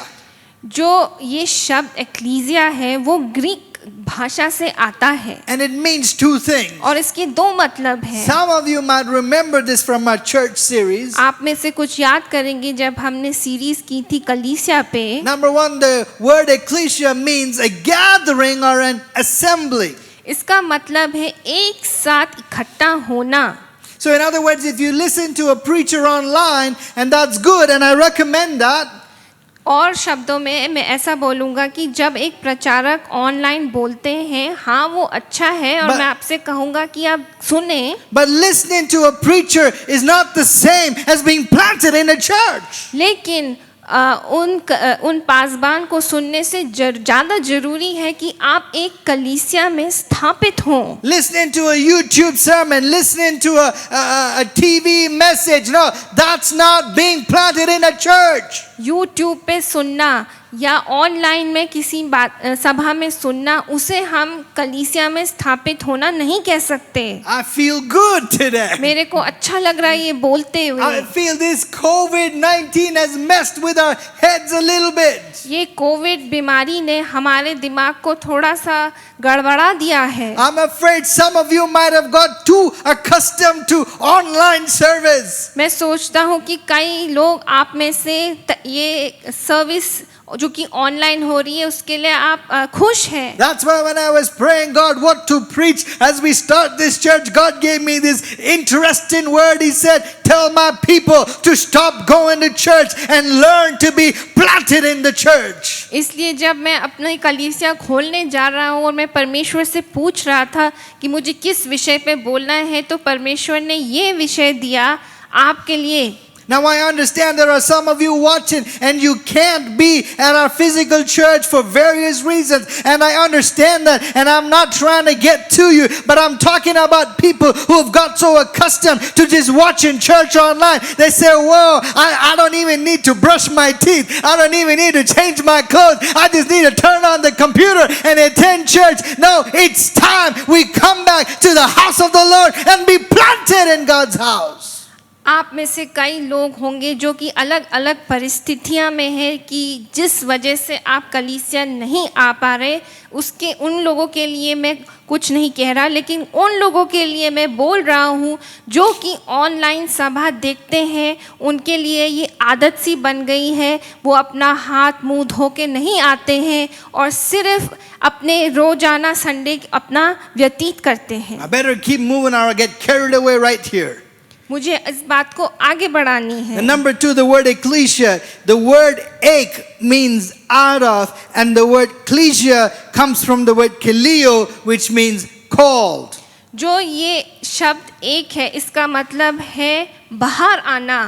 Speaker 2: जो ये शब्द एक्लीसिया है वो ग्रीक भाषा से आता है.
Speaker 1: And it means two things.
Speaker 2: और इसके दो मतलब हैं.
Speaker 1: Some of you might remember this from our church series.
Speaker 2: आप में से कुछ याद करेंगे जब हमने सीरीज की थी कलीसिया पे.
Speaker 1: Number one, the word ecclesia means a gathering or an assembly.
Speaker 2: इसका मतलब है एक साथ इकट्ठा होना.
Speaker 1: So in other words, if you listen to a preacher online, and that's good, and I recommend that.
Speaker 2: और शब्दों में मैं ऐसा बोलूँगा कि जब एक प्रचारक ऑनलाइन बोलते हैं, हाँ वो अच्छा है और मैं आपसे कहूँगा कि आप सुने.
Speaker 1: But listening to a preacher is not the same as being planted in a church.
Speaker 2: लेकिन उन पासबान को सुनने से ज़्यादा जरूरी है कि आप एक कलीसिया में स्थापित हों.
Speaker 1: Listening to a YouTube sermon, listening to a TV message, no, that's not being planted in a church.
Speaker 2: YouTube पे सुनना या ऑनलाइन में किसी सभा में सुनना, उसे हम कलीसिया में स्थापित होना नहीं कह सकते.
Speaker 1: I feel good today.
Speaker 2: मेरे को अच्छा लग रहा है ये बोलते हुए.
Speaker 1: I feel this COVID-19 has messed with our heads a little bit.
Speaker 2: ये कोविड बीमारी ने हमारे दिमाग को थोड़ा सा गड़बड़ा दिया है.
Speaker 1: I'm afraid some of you might have got too accustomed to online service.
Speaker 2: मैं सोचता हूँ कि कई लोग आप में से ये सर्विस जो कि ऑनलाइन हो रही है उसके लिए आप खुश हैं?
Speaker 1: That's why when I was praying, God, what to preach as we start this church, God gave me this interesting word. He said, tell my people to stop going to church and learn to be planted in the church.
Speaker 2: इसलिए जब मैं अपनी कलीसिया खोलने जा रहा हूँ और मैं परमेश्वर से पूछ रहा था कि मुझे किस विषय पे बोलना है, तो परमेश्वर ने ये विषय दिया आपके लिए।
Speaker 1: Now I understand there are some of you watching and you can't be at our physical church for various reasons, and I understand that, and I'm not trying to get to you, but I'm talking about people who have got so accustomed to just watching church online. They say, whoa, I don't even need to brush my teeth, I don't even need to change my clothes, I just need to turn on the computer and attend church. No, it's time we come back to the house of the Lord and be planted in God's house.
Speaker 2: आप में से कई लोग होंगे जो कि अलग अलग परिस्थितियां में हैं कि जिस वजह से आप कलीसिया नहीं आ पा रहे, उसके उन लोगों के लिए मैं कुछ नहीं कह रहा, लेकिन उन लोगों के लिए मैं बोल रहा हूँ जो कि ऑनलाइन सभा देखते हैं, उनके लिए ये आदत सी बन गई है। वो अपना हाथ मुंह धो के नहीं आते हैं और सिर्फ अपने रोजाना संडे अपना व्यतीत करते हैं।
Speaker 1: I better keep moving or I'll get carried away right here.
Speaker 2: मुझे इस बात को आगे बढ़ानी है।
Speaker 1: And number 2, the word ecclesia. The word ek means out of, and the word ecclesia comes from the word kaleo, which means called.
Speaker 2: जो ये शब्द एक है, इसका मतलब है बाहर आना,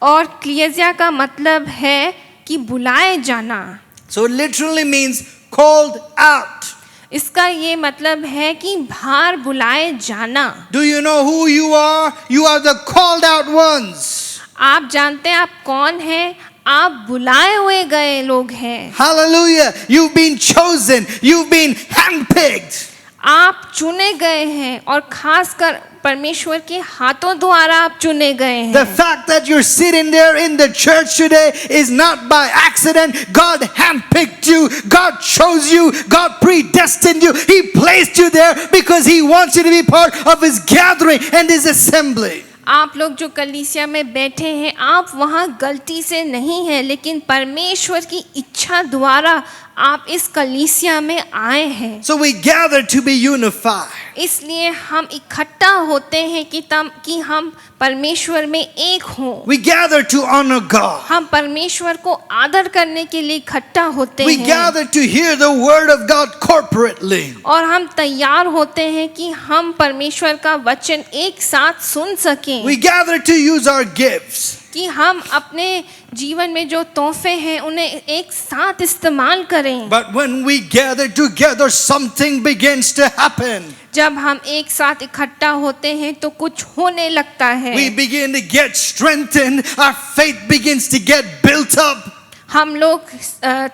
Speaker 2: और क्लियजिया का मतलब है कि बुलाए जाना।
Speaker 1: So it literally means called out.
Speaker 2: इसका ये मतलब है कि बाहर बुलाए जाना।
Speaker 1: Do you know who you are? You are the called out ones.
Speaker 2: आप जानते हैं आप कौन हैं? आप बुलाए हुए गए लोग हैं।
Speaker 1: Hallelujah. You've been chosen. You've been handpicked.
Speaker 2: आप चुने गए हैं, और खासकर परमेश्वर के हाथों द्वारा आप चुने गए हैं।
Speaker 1: The fact that you're sitting there in the church today is not by accident. God handpicked you. God chose you. God predestined you. He placed you there because He wants you to be part of His gathering and His assembly.
Speaker 2: आप लोग जो कलीसिया में बैठे हैं, आप वहाँ गलती से नहीं हैं, लेकिन परमेश्वर की इच्छा द्वारा आप इस कलीसिया में आए हैं।
Speaker 1: So we gather to be unified.
Speaker 2: इसलिए हम इकट्ठा होते हैं कि हम परमेश्वर में एक हों।
Speaker 1: We gather to honor God.
Speaker 2: हम परमेश्वर को आदर करने के लिए इकट्ठा होते
Speaker 1: We
Speaker 2: हैं,
Speaker 1: gather to hear the word of God corporately.
Speaker 2: और हम तैयार होते हैं कि हम परमेश्वर का वचन एक साथ सुन सकें।
Speaker 1: We gather to use our gifts.
Speaker 2: कि हम अपने जीवन में जो तोहफे हैं उन्हें एक साथ इस्तेमाल करें।
Speaker 1: But when we gather together, something begins to happen.
Speaker 2: जब हम एक साथ इकट्ठा होते हैं तो कुछ होने लगता है।
Speaker 1: We begin to get strengthened. Our faith begins to get built up.
Speaker 2: हम लोग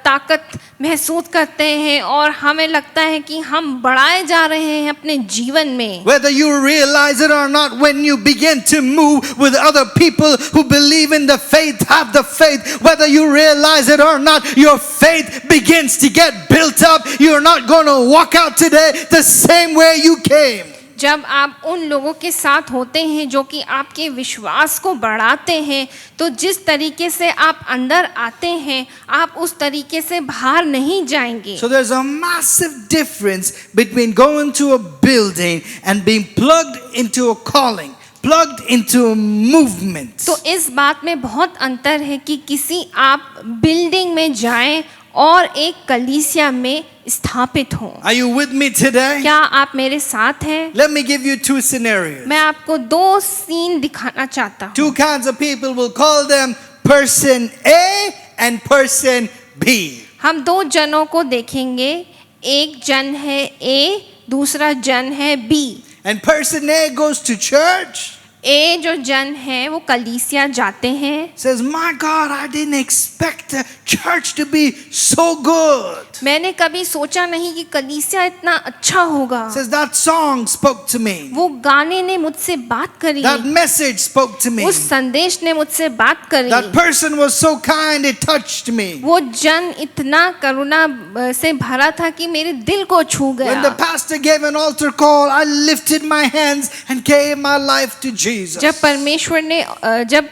Speaker 2: ताकत महसूस करते हैं और हमें लगता है कि हम बढ़ाए जा रहे हैं अपने जीवन में।
Speaker 1: Whether you realize it or not, when you begin to move with other people who believe in the faith, have the faith, whether you realize it or not, your faith begins to get built up. You're not going to walk out today the same way you came.
Speaker 2: जब आप उन लोगों के साथ होते हैं जो कि आपके विश्वास को बढ़ाते हैं, तो जिस तरीके से आप अंदर आते हैं आप उस तरीके से बाहर नहीं जाएंगे।
Speaker 1: So there's a massive difference between going to a building and being plugged into a calling, plugged into a movement.
Speaker 2: तो इस बात में बहुत अंतर है कि किसी आप बिल्डिंग में जाएं और एक कलीसिया में स्थापित हों।
Speaker 1: Are you with me today?
Speaker 2: क्या आप मेरे साथ हैं?
Speaker 1: Let me give you two scenarios.
Speaker 2: मैं आपको दो सीन दिखाना चाहता हूँ।
Speaker 1: Two kinds of people, will call them person A and person B.
Speaker 2: हम दो जनों को देखेंगे, एक जन है A, दूसरा जन है B।
Speaker 1: And person A goes to church.
Speaker 2: ए जो जन है वो कलीसिया जाते हैं।
Speaker 1: Says, my God, I didn't expect the church to be so good.
Speaker 2: मैंने कभी सोचा नहीं कि कलीसिया इतना अच्छा होगा।
Speaker 1: Says, that song spoke to me.
Speaker 2: वो गाने ने मुझसे बात करी।
Speaker 1: That message spoke to me.
Speaker 2: उस संदेश ने मुझसे बात करी।
Speaker 1: That person was so kind, it touched me.
Speaker 2: वो जन इतना करुणा से भरा था कि मेरे दिल को छू गया।
Speaker 1: When the pastor gave an altar call, I lifted my hands and gave my life to Jesus.
Speaker 2: जब परमेश्वर ने जब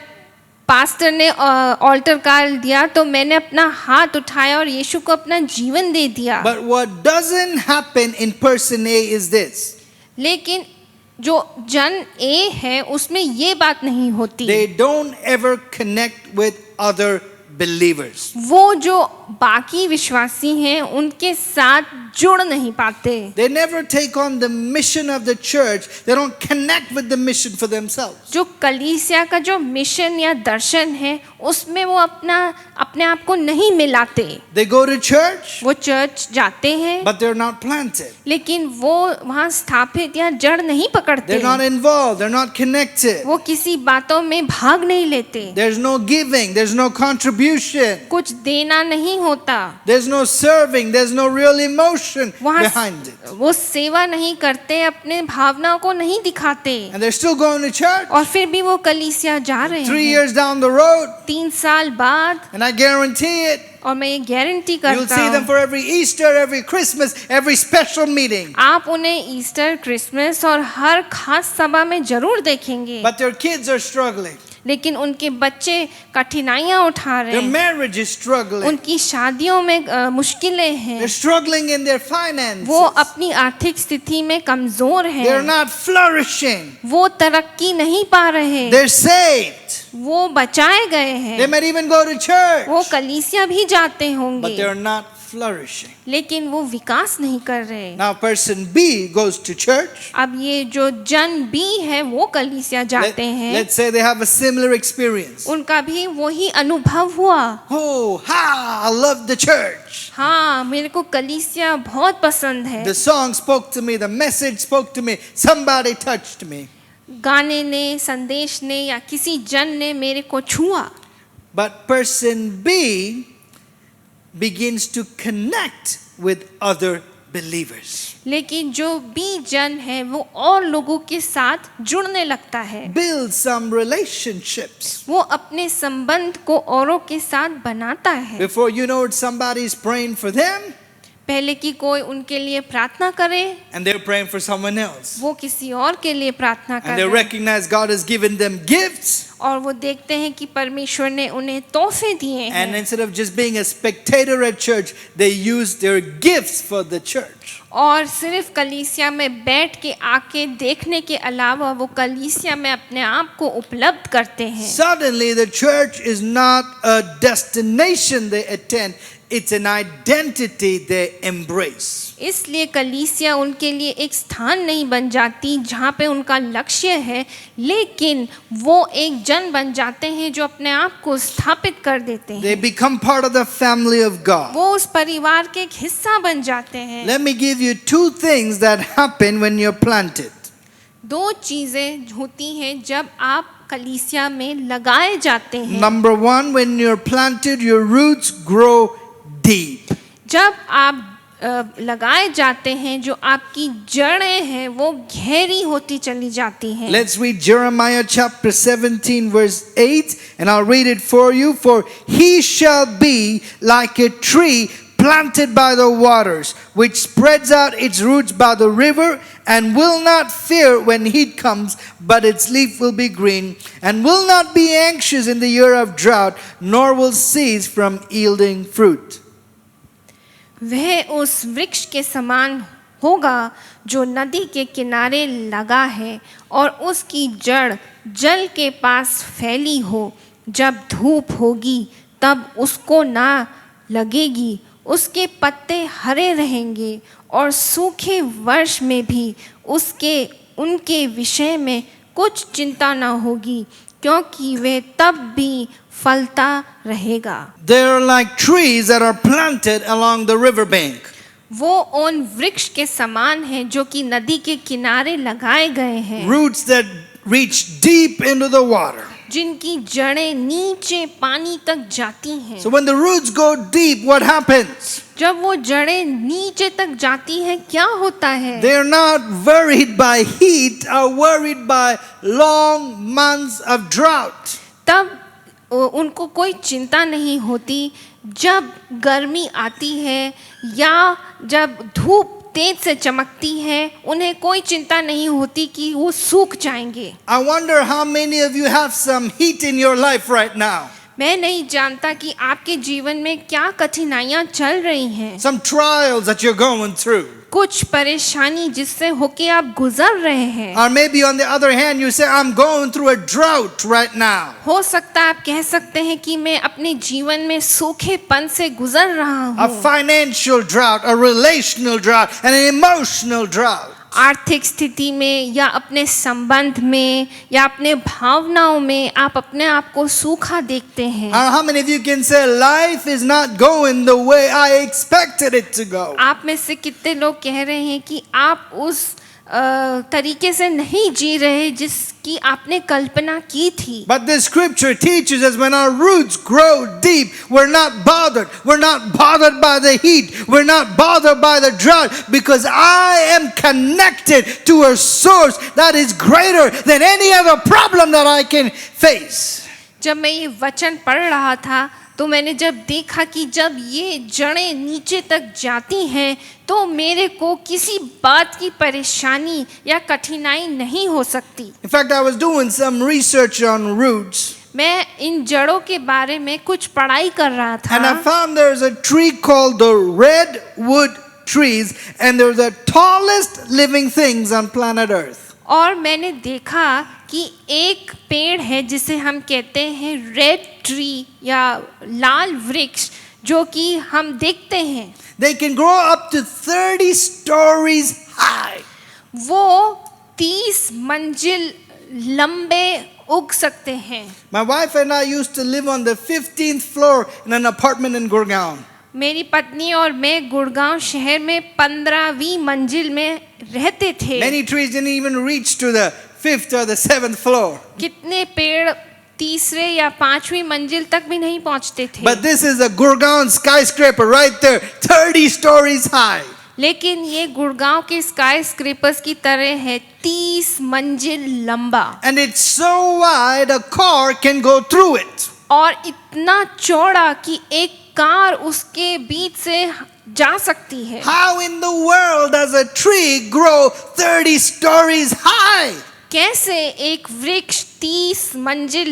Speaker 2: पास्टर ने ऑल्टर कॉल दिया तो मैंने अपना हाथ उठाया और यीशु को अपना जीवन दे दिया।
Speaker 1: But what doesn't happen in person A is this.
Speaker 2: लेकिन जो जन ए है उसमें ये बात नहीं होती।
Speaker 1: They don't ever connect with other believers.
Speaker 2: वो जो बाकी विश्वासी हैं उनके साथ जुड़ नहीं पाते।
Speaker 1: They never take on the mission of the church. They don't connect with the mission for themselves.
Speaker 2: जो कलीसिया का जो मिशन या दर्शन है उसमें वो अपने आप को नहीं मिलाते।
Speaker 1: They go to church,
Speaker 2: वो चर्च जाते हैं
Speaker 1: but they're not planted.
Speaker 2: लेकिन वो वहाँ स्थापित या जड़ नहीं पकड़ते।
Speaker 1: They're not involved. They're not connected.
Speaker 2: वो किसी बातों में भाग नहीं लेते।
Speaker 1: There's no giving. There's no contribution.
Speaker 2: कुछ देना नहीं होता।
Speaker 1: There's no serving. There's no real emotion behind it.
Speaker 2: वो सेवा नहीं करते, अपने भावनाओं को नहीं दिखाते
Speaker 1: And they're still going to church.
Speaker 2: और फिर भी वो कलीसिया जा रहे
Speaker 1: 3
Speaker 2: हैं।
Speaker 1: years down the road,
Speaker 2: 3 साल बाद,
Speaker 1: and I guarantee it,
Speaker 2: और मैं ये गारंटी
Speaker 1: you'll
Speaker 2: करता
Speaker 1: see them
Speaker 2: हूँ,
Speaker 1: for every Easter, every Christmas, every special meeting.
Speaker 2: आप उन्हें ईस्टर, क्रिसमस और हर खास सभा में जरूर देखेंगे।
Speaker 1: But their kids are struggling.
Speaker 2: लेकिन उनके बच्चे कठिनाइयां उठा रहे
Speaker 1: Their
Speaker 2: हैं,
Speaker 1: marriage is struggling.
Speaker 2: उनकी शादियों में मुश्किलें हैं,
Speaker 1: They're struggling in their finances.
Speaker 2: वो अपनी आर्थिक स्थिति में कमजोर
Speaker 1: They're
Speaker 2: हैं,
Speaker 1: not flourishing.
Speaker 2: वो तरक्की नहीं पा रहे,
Speaker 1: They're saved.
Speaker 2: वो बचाए गए
Speaker 1: They
Speaker 2: हैं,
Speaker 1: might even go to church.
Speaker 2: वो कलीसिया भी जाते
Speaker 1: But
Speaker 2: होंगे,
Speaker 1: they're not flourishing.
Speaker 2: लेकिन वो विकास नहीं कर रहे।
Speaker 1: Now person B goes to church.
Speaker 2: अब ये जो जन बी है वो कलीसिया जाते हैं,
Speaker 1: Let's say they have a similar experience.
Speaker 2: उनका भी वही अनुभव हुआ।
Speaker 1: Oh, I love the church.
Speaker 2: हाँ, मेरे को कलीसिया बहुत पसंद है,
Speaker 1: The song spoke to me, the message spoke to me, somebody touched me.
Speaker 2: गाने ने, संदेश ने या किसी जन ने मेरे को छुआ।
Speaker 1: But person B begins to connect with other believers.
Speaker 2: लेकिन जो बी जन है वो और लोगों के साथ जुड़ने लगता है,
Speaker 1: Build some relationships.
Speaker 2: वो अपने संबंध को औरों के साथ बनाता है।
Speaker 1: Before you know it, somebody is praying for them
Speaker 2: पहले कि कोई उनके लिए प्रार्थना करे,
Speaker 1: and they're praying for someone else.
Speaker 2: वो किसी और के लिए प्रार्थना
Speaker 1: And
Speaker 2: कर
Speaker 1: they
Speaker 2: रहे हैं
Speaker 1: recognize God has given them gifts.
Speaker 2: और वो देखते हैं कि परमेश्वर ने उन्हें तोहफे दिए
Speaker 1: And
Speaker 2: हैं
Speaker 1: instead of just being a spectator at church, they use their gifts for the church.
Speaker 2: और सिर्फ कलीसिया में बैठ के आके देखने के अलावा वो कलीसिया में अपने आप को उपलब्ध करते हैं।
Speaker 1: Suddenly, the church is not a destination they attend, it's an identity they embrace.
Speaker 2: इसलिए कलीसिया उनके लिए एक स्थान नहीं बन जाती जहाँ पे उनका लक्ष्य है, लेकिन वो एक जन बन जाते हैं जो अपने आप को स्थापित कर देते
Speaker 1: They
Speaker 2: हैं,
Speaker 1: become part of the family of God.
Speaker 2: वो उस परिवार के एक हिस्सा बन जाते हैं।
Speaker 1: Let me give you 2 things that happen when you're planted.
Speaker 2: 2 चीजें होती हैं जब आप कलीसिया में लगाए जाते हैं।
Speaker 1: Number 1, when you're planted, your roots grow deep.
Speaker 2: जब आप लगाए जाते हैं, जो आपकी जड़ें हैं वो गहरी होती चली जाती हैं।
Speaker 1: Let's read Jeremiah chapter 17 verse 8, and I'll read it for you. For he shall be like a tree planted by the waters, which spreads out its roots by the river, and will not fear when heat comes, but its leaf will be green, and will not be anxious in the year of drought, nor will cease from yielding fruit.
Speaker 2: वह उस वृक्ष के समान होगा जो नदी के किनारे लगा है और उसकी जड़ जल के पास फैली हो। जब धूप होगी तब उसको ना लगेगी, उसके पत्ते हरे रहेंगे और सूखे वर्ष में भी उनके विषय में कुछ चिंता ना होगी, क्योंकि वह तब भी फलता रहेगा।
Speaker 1: They're like trees that are planted along the riverbank.
Speaker 2: वो उन वृक्ष के समान हैं जो कि नदी के किनारे लगाए गए हैं,
Speaker 1: Roots that reach deep into the water.
Speaker 2: जिनकी जड़ें नीचे पानी तक जाती हैं।
Speaker 1: So when the roots go deep, what happens?
Speaker 2: जब वो जड़ें नीचे तक जाती हैं क्या होता है?
Speaker 1: They're not worried by heat or worried by long months of drought.
Speaker 2: तब उनको कोई चिंता नहीं होती जब गर्मी आती है या जब धूप तेज से चमकती हैं, उन्हें कोई चिंता नहीं होती कि वो सूख जाएंगे।
Speaker 1: I wonder how many of you have some heat in your life right now.
Speaker 2: मैं नहीं जानता कि आपके जीवन में क्या कठिनाइयाँ चल रही हैं,
Speaker 1: Some trials that you're going through.
Speaker 2: कुछ परेशानी जिससे होके आप गुजर रहे हैं।
Speaker 1: Or maybe on the other hand, you say, I'm going through a drought right now.
Speaker 2: हो सकता है आप कह सकते हैं कि मैं अपने जीवन में सूखेपन से गुजर रहा
Speaker 1: A
Speaker 2: हूँ,
Speaker 1: financial drought, a relational drought, and an emotional drought.
Speaker 2: आर्थिक स्थिति में या अपने संबंध में या अपने भावनाओं में आप अपने आप को सूखा देखते हैं।
Speaker 1: How many of you can say life is not going the way I expected it to go?
Speaker 2: आप में से कितने लोग कह रहे हैं कि आप उस तरीके से नहीं जी रहे जिसकी आपने कल्पना की थी।
Speaker 1: But the scripture teaches us when our roots grow deep, we're not bothered. We're not bothered by the heat. We're not bothered by the drought because I am connected to a source that is greater than any other problem that I can face.
Speaker 2: जब मैं ये वचन पढ़ रहा था तो मैंने जब देखा कि जब ये जड़ें नीचे तक जाती हैं तो मेरे को किसी बात की परेशानी या कठिनाई नहीं हो सकती।
Speaker 1: In fact, I was doing some research on roots.
Speaker 2: मैं इन जड़ों के बारे में कुछ पढ़ाई कर रहा
Speaker 1: And I
Speaker 2: था
Speaker 1: found there's a tree called the redwood trees, and they're the tallest living things on planet Earth.
Speaker 2: और मैंने देखा कि एक पेड़ है जिसे हम कहते हैं रेड ट्री या लाल वृक्ष, जो कि हम देखते हैं
Speaker 1: They can grow up to 30 stories high.
Speaker 2: वो 30 मंजिल लंबे उग सकते हैं।
Speaker 1: My wife and I used to live on the 15th floor in an apartment in Gurgaon.
Speaker 2: मेरी पत्नी और मैं गुड़गांव शहर में 15वीं मंजिल में रहते थे।
Speaker 1: Many trees didn't even reach to the 5th or the 7th floor.
Speaker 2: कितने पेड़ तीसरे या 5वीं मंजिल तक भी नहीं पहुंचते थे।
Speaker 1: But this is a Gurgaon skyscraper right there, 30 stories high.
Speaker 2: लेकिन ये गुड़गांव के स्काई स्क्रेपर्स की तरह है, 30 मंजिल लंबा
Speaker 1: And it's so wide a car can go through it.
Speaker 2: और इतना चौड़ा कि एक कार उसके बीच से जा सकती है।
Speaker 1: How in the world does a tree grow 30 stories high?
Speaker 2: कैसे एक वृक्ष 30 मंजिल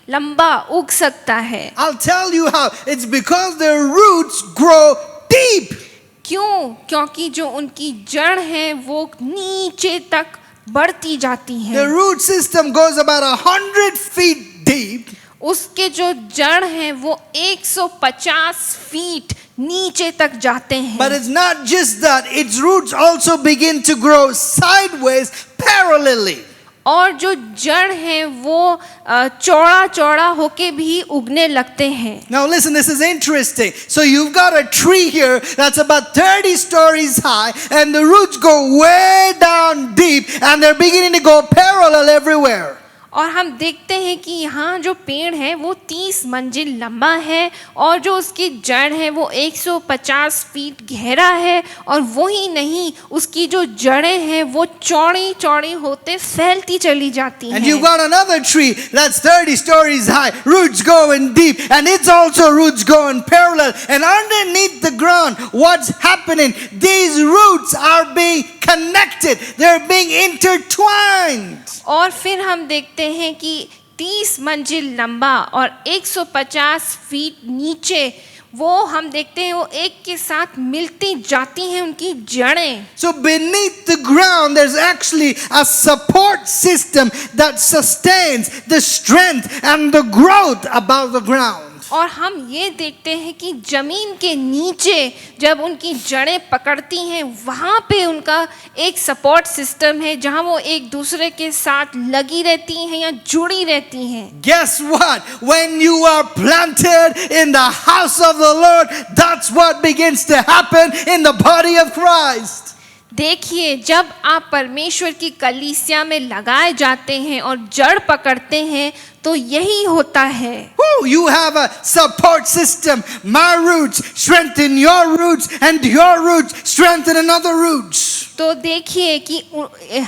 Speaker 2: लंबा उग सकता है?
Speaker 1: I'll tell you how. It's because their roots grow deep.
Speaker 2: क्यों? क्योंकि जो उनकी जड़ है वो नीचे तक बढ़ती जाती है।
Speaker 1: The root system goes about 100 feet deep.
Speaker 2: उसके जो जड़ हैं वो 150 फीट नीचे तक जाते
Speaker 1: But
Speaker 2: हैं।
Speaker 1: it's not just that. Its roots also begin to grow sideways parallelly.
Speaker 2: और जो जड़ है वो चौड़ा चौड़ा होके भी उगने लगते हैं।
Speaker 1: Now listen, this is interesting. So you've got a tree here that's about 30 stories high, and the roots go way down deep, and they're beginning to go parallel everywhere.
Speaker 2: और हम देखते हैं कि यहाँ जो पेड़ है वो 30 मंजिल लंबा है और जो उसकी जड़ है वो 150 फीट गहरा है, और वही नहीं उसकी जो जड़ें हैं वो चौड़ी चौड़ी होते फैलती चली जाती
Speaker 1: And you've
Speaker 2: हैं।
Speaker 1: got another tree that's 30 stories high, roots going deep, and it's also roots going parallel. And underneath the ground, what's happening? These roots are being connected. They're being intertwined.
Speaker 2: और फिर हम देखते हैं कि 30 मंजिल लंबा और 150 फीट नीचे वो हम देखते हैं वो एक के साथ मिलती जाती हैं उनकी जड़ें।
Speaker 1: So beneath the ground, there's actually a support system that sustains the strength and the growth above the ground.
Speaker 2: और हम ये देखते हैं कि जमीन के नीचे जब उनकी जड़ें पकड़ती हैं वहाँ पे उनका एक सपोर्ट सिस्टम है जहाँ वो एक दूसरे के साथ लगी रहती हैं या जुड़ी रहती हैं।
Speaker 1: Guess what? When you are planted in the house of the Lord, that's what begins to happen in the body of Christ.
Speaker 2: देखिए, जब आप परमेश्वर की कलीसिया में लगाए जाते हैं और जड़ पकड़ते हैं तो यही होता है।
Speaker 1: Woo, you have a support system. My roots strengthen your roots, and your roots strengthen another roots.
Speaker 2: तो देखिए कि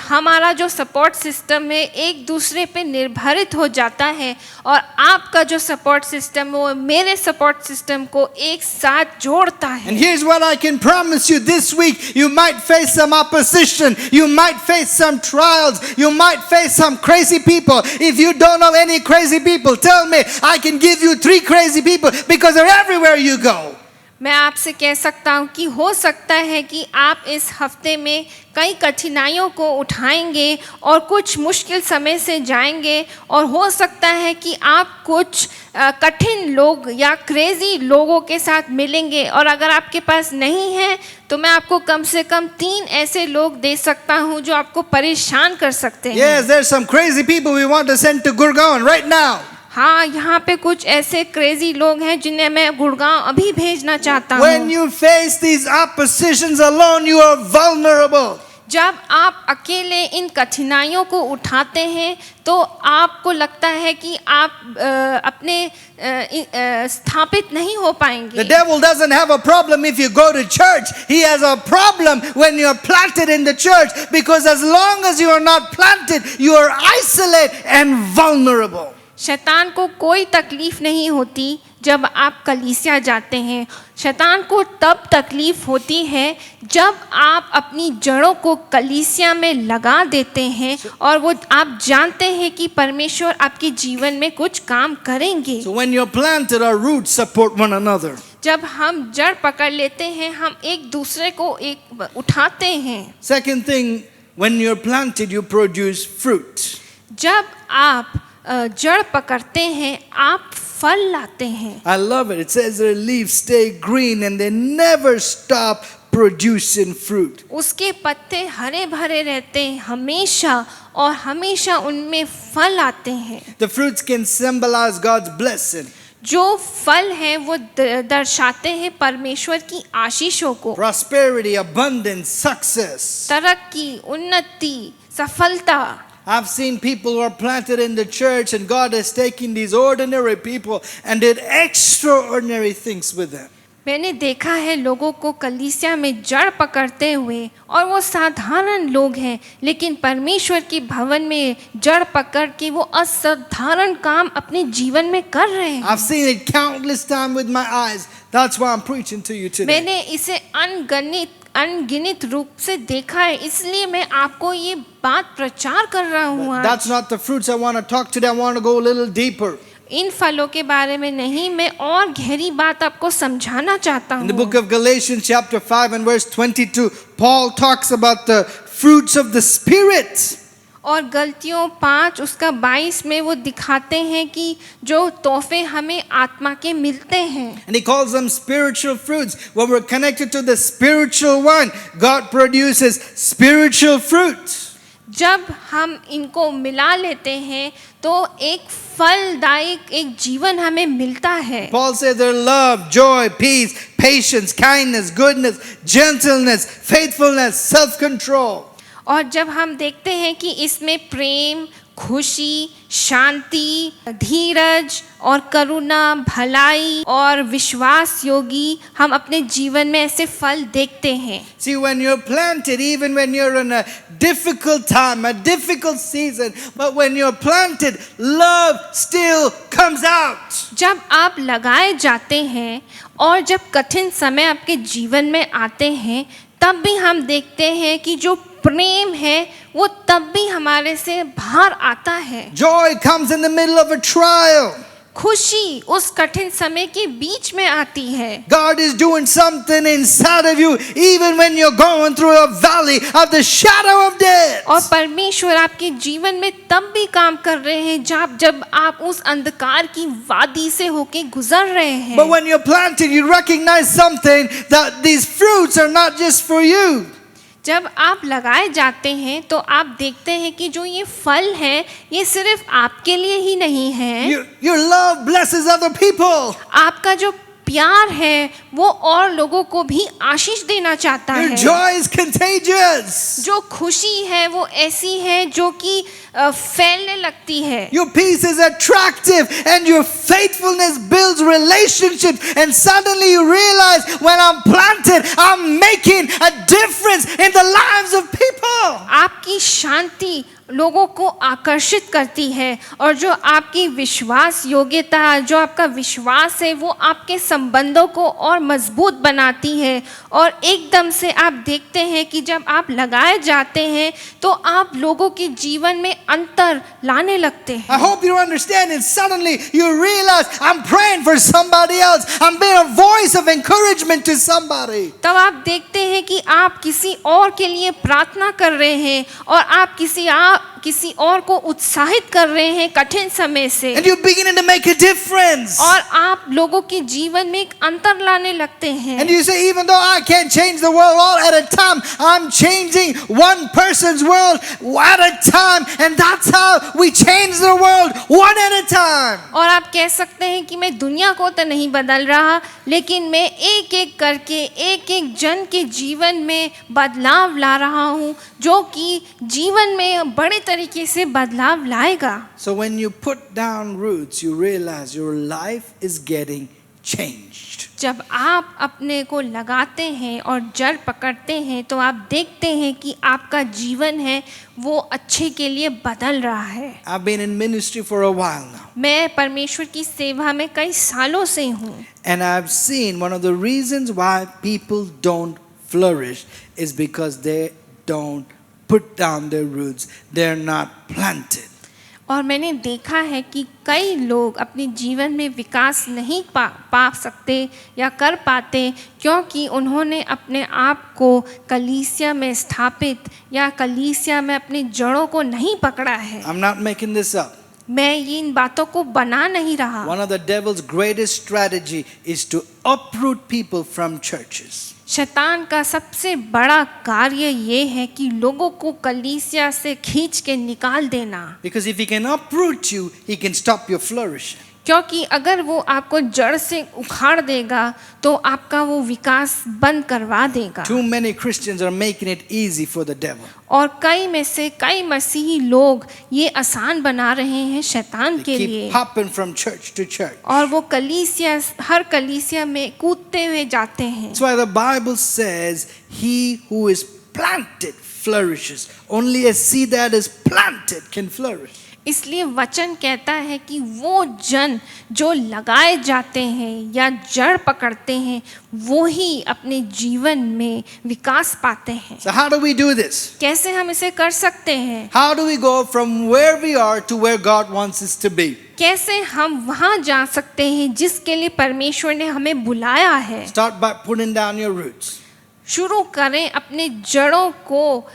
Speaker 2: हमारा जो सपोर्ट सिस्टम है एक दूसरे पे निर्भरित हो जाता है, और आपका जो सपोर्ट सिस्टम है वो मेरे सपोर्ट सिस्टम को एक साथ जोड़ता है।
Speaker 1: And here's what I can promise you: this week you might face some opposition, you might face some trials, you might face some crazy people. If you don't know any crazy people, tell me. I can give you 3 crazy people because they're everywhere you go.
Speaker 2: मैं आपसे कह सकता हूँ कि हो सकता है कि आप इस हफ्ते में कई कठिनाइयों को उठाएंगे और कुछ मुश्किल समय से जाएंगे, और हो सकता है कि आप कुछ कठिन लोग या क्रेजी लोगों के साथ मिलेंगे, और अगर आपके पास नहीं है तो मैं आपको कम से कम 3 ऐसे लोग दे सकता हूँ जो आपको परेशान कर सकते हैं।
Speaker 1: Yes, there's some crazy people we want to send to Gurgaon right now.
Speaker 2: हाँ, यहाँ पे कुछ ऐसे क्रेजी लोग हैं जिन्हें मैं गुड़गांव अभी भेजना चाहता हूँ।
Speaker 1: When you face these oppositions alone, you are vulnerable.
Speaker 2: जब आप अकेले इन कठिनाइयों को उठाते हैं तो आपको लगता है कि आप अपने स्थापित नहीं हो पाएंगे।
Speaker 1: The devil doesn't have a problem if you go to church. He has a problem when you're planted in the church, because as long as you are not planted, you are isolated and vulnerable.
Speaker 2: शैतान को कोई तकलीफ नहीं होती जब आप कलीसिया जाते हैं। शैतान को तब तकलीफ होती है जब आप अपनी जड़ों को कलीसिया में लगा देते हैं और वो आप जानते हैं कि परमेश्वर आपके जीवन में कुछ काम करेंगे।
Speaker 1: So when you're planted, our roots support one another.
Speaker 2: जब हम जड़ पकड़ लेते हैं, हम एक दूसरे को एक उठाते हैं।
Speaker 1: Second thing, when you're planted, you produce fruit.
Speaker 2: जब आप जड़ पकड़ते हैं, आप फल लाते हैं।
Speaker 1: I love it. It says their leaves stay green and they never stop producing fruit.
Speaker 2: उसके पत्ते हरे भरे रहते हैं हमेशा, और हमेशा उनमें फल आते हैं।
Speaker 1: The fruits can symbolize God's blessing.
Speaker 2: जो फल हैं वो दर्शाते हैं परमेश्वर की आशीषों को।
Speaker 1: Prosperity, abundance, success.
Speaker 2: तरक्की, उन्नति, सफलता।
Speaker 1: I've seen people who are planted in the church, and God has taken these ordinary people and did extraordinary things with them.
Speaker 2: मैंने देखा है लोगों को कलीसिया में जड़ पकड़ते हुए, और वो साधारण लोग हैं लेकिन परमेश्वर के भवन में जड़ पकड़ के वो असाधारण काम अपने जीवन में कर रहे हैं।
Speaker 1: I've seen it countless times with my eyes. That's why I'm preaching to you today.
Speaker 2: मैंने इसे अनगिनत रूप से देखा है, इसलिए मैं आपको ये बात प्रचार कर रहा हूँ आज।
Speaker 1: That's not the fruits I want to talk today. I want to go a little deeper.
Speaker 2: इन फलों के बारे में नहीं, मैं और गहरी बात आपको समझाना चाहता
Speaker 1: In the
Speaker 2: हूँ।
Speaker 1: book of Galatians chapter 5 and verse 22, Paul talks about the fruits of the Spirit.
Speaker 2: और गलतियों 5 उसका 22 में वो दिखाते हैं कि जो तोहफे हमें आत्मा के मिलते हैं।
Speaker 1: And he calls them spiritual fruits. When we're connected to the spiritual one, God produces spiritual fruit.
Speaker 2: जब हम इनको मिला लेते हैं तो एक फलदायक एक जीवन हमें मिलता है।
Speaker 1: Paul says their love, joy, peace, patience, kindness, goodness, gentleness, faithfulness, self-control.
Speaker 2: और जब हम देखते हैं कि इसमें प्रेम, खुशी, शांति, धीरज और करुणा, भलाई और विश्वास योगी, हम अपने जीवन में ऐसे फल देखते हैं।
Speaker 1: See, when you're planted, even when you're in a difficult time, a difficult season, but when you're planted, love still comes out.
Speaker 2: जब आप लगाए जाते हैं और जब कठिन समय आपके जीवन में आते हैं, तब भी हम देखते हैं कि जो प्रेम है वो तब भी हमारे से बाहर आता है।
Speaker 1: Joy comes in the middle of a trial.
Speaker 2: खुशी उस कठिन समय के बीच में आती है।
Speaker 1: God is doing something inside of you, even when you're going through a valley of the shadow of death.
Speaker 2: और परमेश्वर आपके जीवन में तब भी काम कर रहे हैं जब आप उस अंधकार की वादी से होके गुजर रहे हैं।
Speaker 1: But when you're planted, you recognize something, that these fruits are not just for you.
Speaker 2: जब आप लगाए जाते हैं तो आप देखते हैं कि जो ये फल है ये सिर्फ आपके लिए ही नहीं है।
Speaker 1: Your love blesses other people.
Speaker 2: आपका जो प्यार है वो और लोगों को भी आशीष देना चाहता
Speaker 1: Your
Speaker 2: है।
Speaker 1: joy is contagious.
Speaker 2: जो खुशी है वो ऐसी है जो कि फैलने लगती है।
Speaker 1: Your peace is attractive and your faithfulness builds relationships, and suddenly you realize, when I'm planted, I'm making a difference in the lives of people.
Speaker 2: आपकी शांति लोगों को आकर्षित करती है और जो आपकी विश्वास योग्यता, जो आपका विश्वास है वो आपके संबंधों को और मजबूत बनाती है। और एकदम से आप देखते हैं कि जब आप लगाए जाते हैं तो आप लोगों के जीवन में अंतर लाने लगते हैं।
Speaker 1: I hope you understand it. Suddenly you realize, I'm praying for somebody else. I'm being a voice of encouragement to somebody.
Speaker 2: तब आप देखते हैं कि आप किसी और के लिए प्रार्थना कर रहे हैं और आप किसी और को उत्साहित कर रहे हैं कठिन समय से,
Speaker 1: And you're beginning to make a difference.
Speaker 2: और आप लोगों के जीवन में एक अंतर लाने लगते हैं।
Speaker 1: And you say, even though I can't change the world all at a time, I'm changing one person's world at a time. And that's how we change the world, one at a time.
Speaker 2: और आप कह सकते हैं कि मैं दुनिया को तो नहीं बदल रहा, लेकिन मैं एक एक करके एक एक जन के जीवन में बदलाव ला रहा हूँ, जो कि जीवन में बड़े तरीके से बदलाव लाएगा।
Speaker 1: So when you put down roots, you realize your life is getting changed.
Speaker 2: जब आप अपने को लगाते हैं और जड़ पकड़ते हैं तो आप देखते हैं कि आपका जीवन है वो अच्छे के लिए बदल रहा है।
Speaker 1: I've been in ministry for a while now.
Speaker 2: मैं परमेश्वर की सेवा में कई सालों से हूँ
Speaker 1: And I've seen one of the reasons why people don't flourish is because they don't put down their roots. They're not planted.
Speaker 2: और मैंने देखा है कि कई लोग अपने जीवन में विकास नहीं पा सकते या कर पाते क्योंकि उन्होंने अपने आप को कलीसिया में स्थापित या कलीसिया में अपनी जड़ों को नहीं पकड़ा है।
Speaker 1: I'm not making this up.
Speaker 2: मैं ये इन बातों को बना नहीं रहा।
Speaker 1: One of the devil's greatest strategy is to uproot people from churches.
Speaker 2: शैतान का सबसे बड़ा कार्य ये है कि लोगों को कलीसिया से खींच के निकाल देना।
Speaker 1: Because if he can uproot you, he can stop your flourishing.
Speaker 2: क्योंकि अगर वो आपको जड़ से उखाड़ देगा तो आपका वो विकास बंद करवा देगा।
Speaker 1: Too many Christians are making it easy for the devil.
Speaker 2: और कई में से कई मसीही लोग ये आसान बना रहे हैं शैतान
Speaker 1: They
Speaker 2: के
Speaker 1: keep
Speaker 2: लिए,
Speaker 1: hopping from church to church.
Speaker 2: और वो हर कलीसिया में कूदते हुए जाते हैं।
Speaker 1: That's why the Bible says, he who is planted flourishes. Only a seed that is planted can flourish.
Speaker 2: इसलिए वचन कहता है कि वो जन जो लगाए जाते हैं या जड़ पकड़ते हैं वो ही अपने जीवन में विकास पाते हैं।
Speaker 1: So how do we do this?
Speaker 2: कैसे हम इसे कर सकते हैं?
Speaker 1: How do we go from where we are to where God wants us to be?
Speaker 2: कैसे हम वहां जा सकते हैं जिसके लिए परमेश्वर ने हमें बुलाया है?
Speaker 1: Start by putting down your roots.
Speaker 2: शुरू करें अपने जड़ों को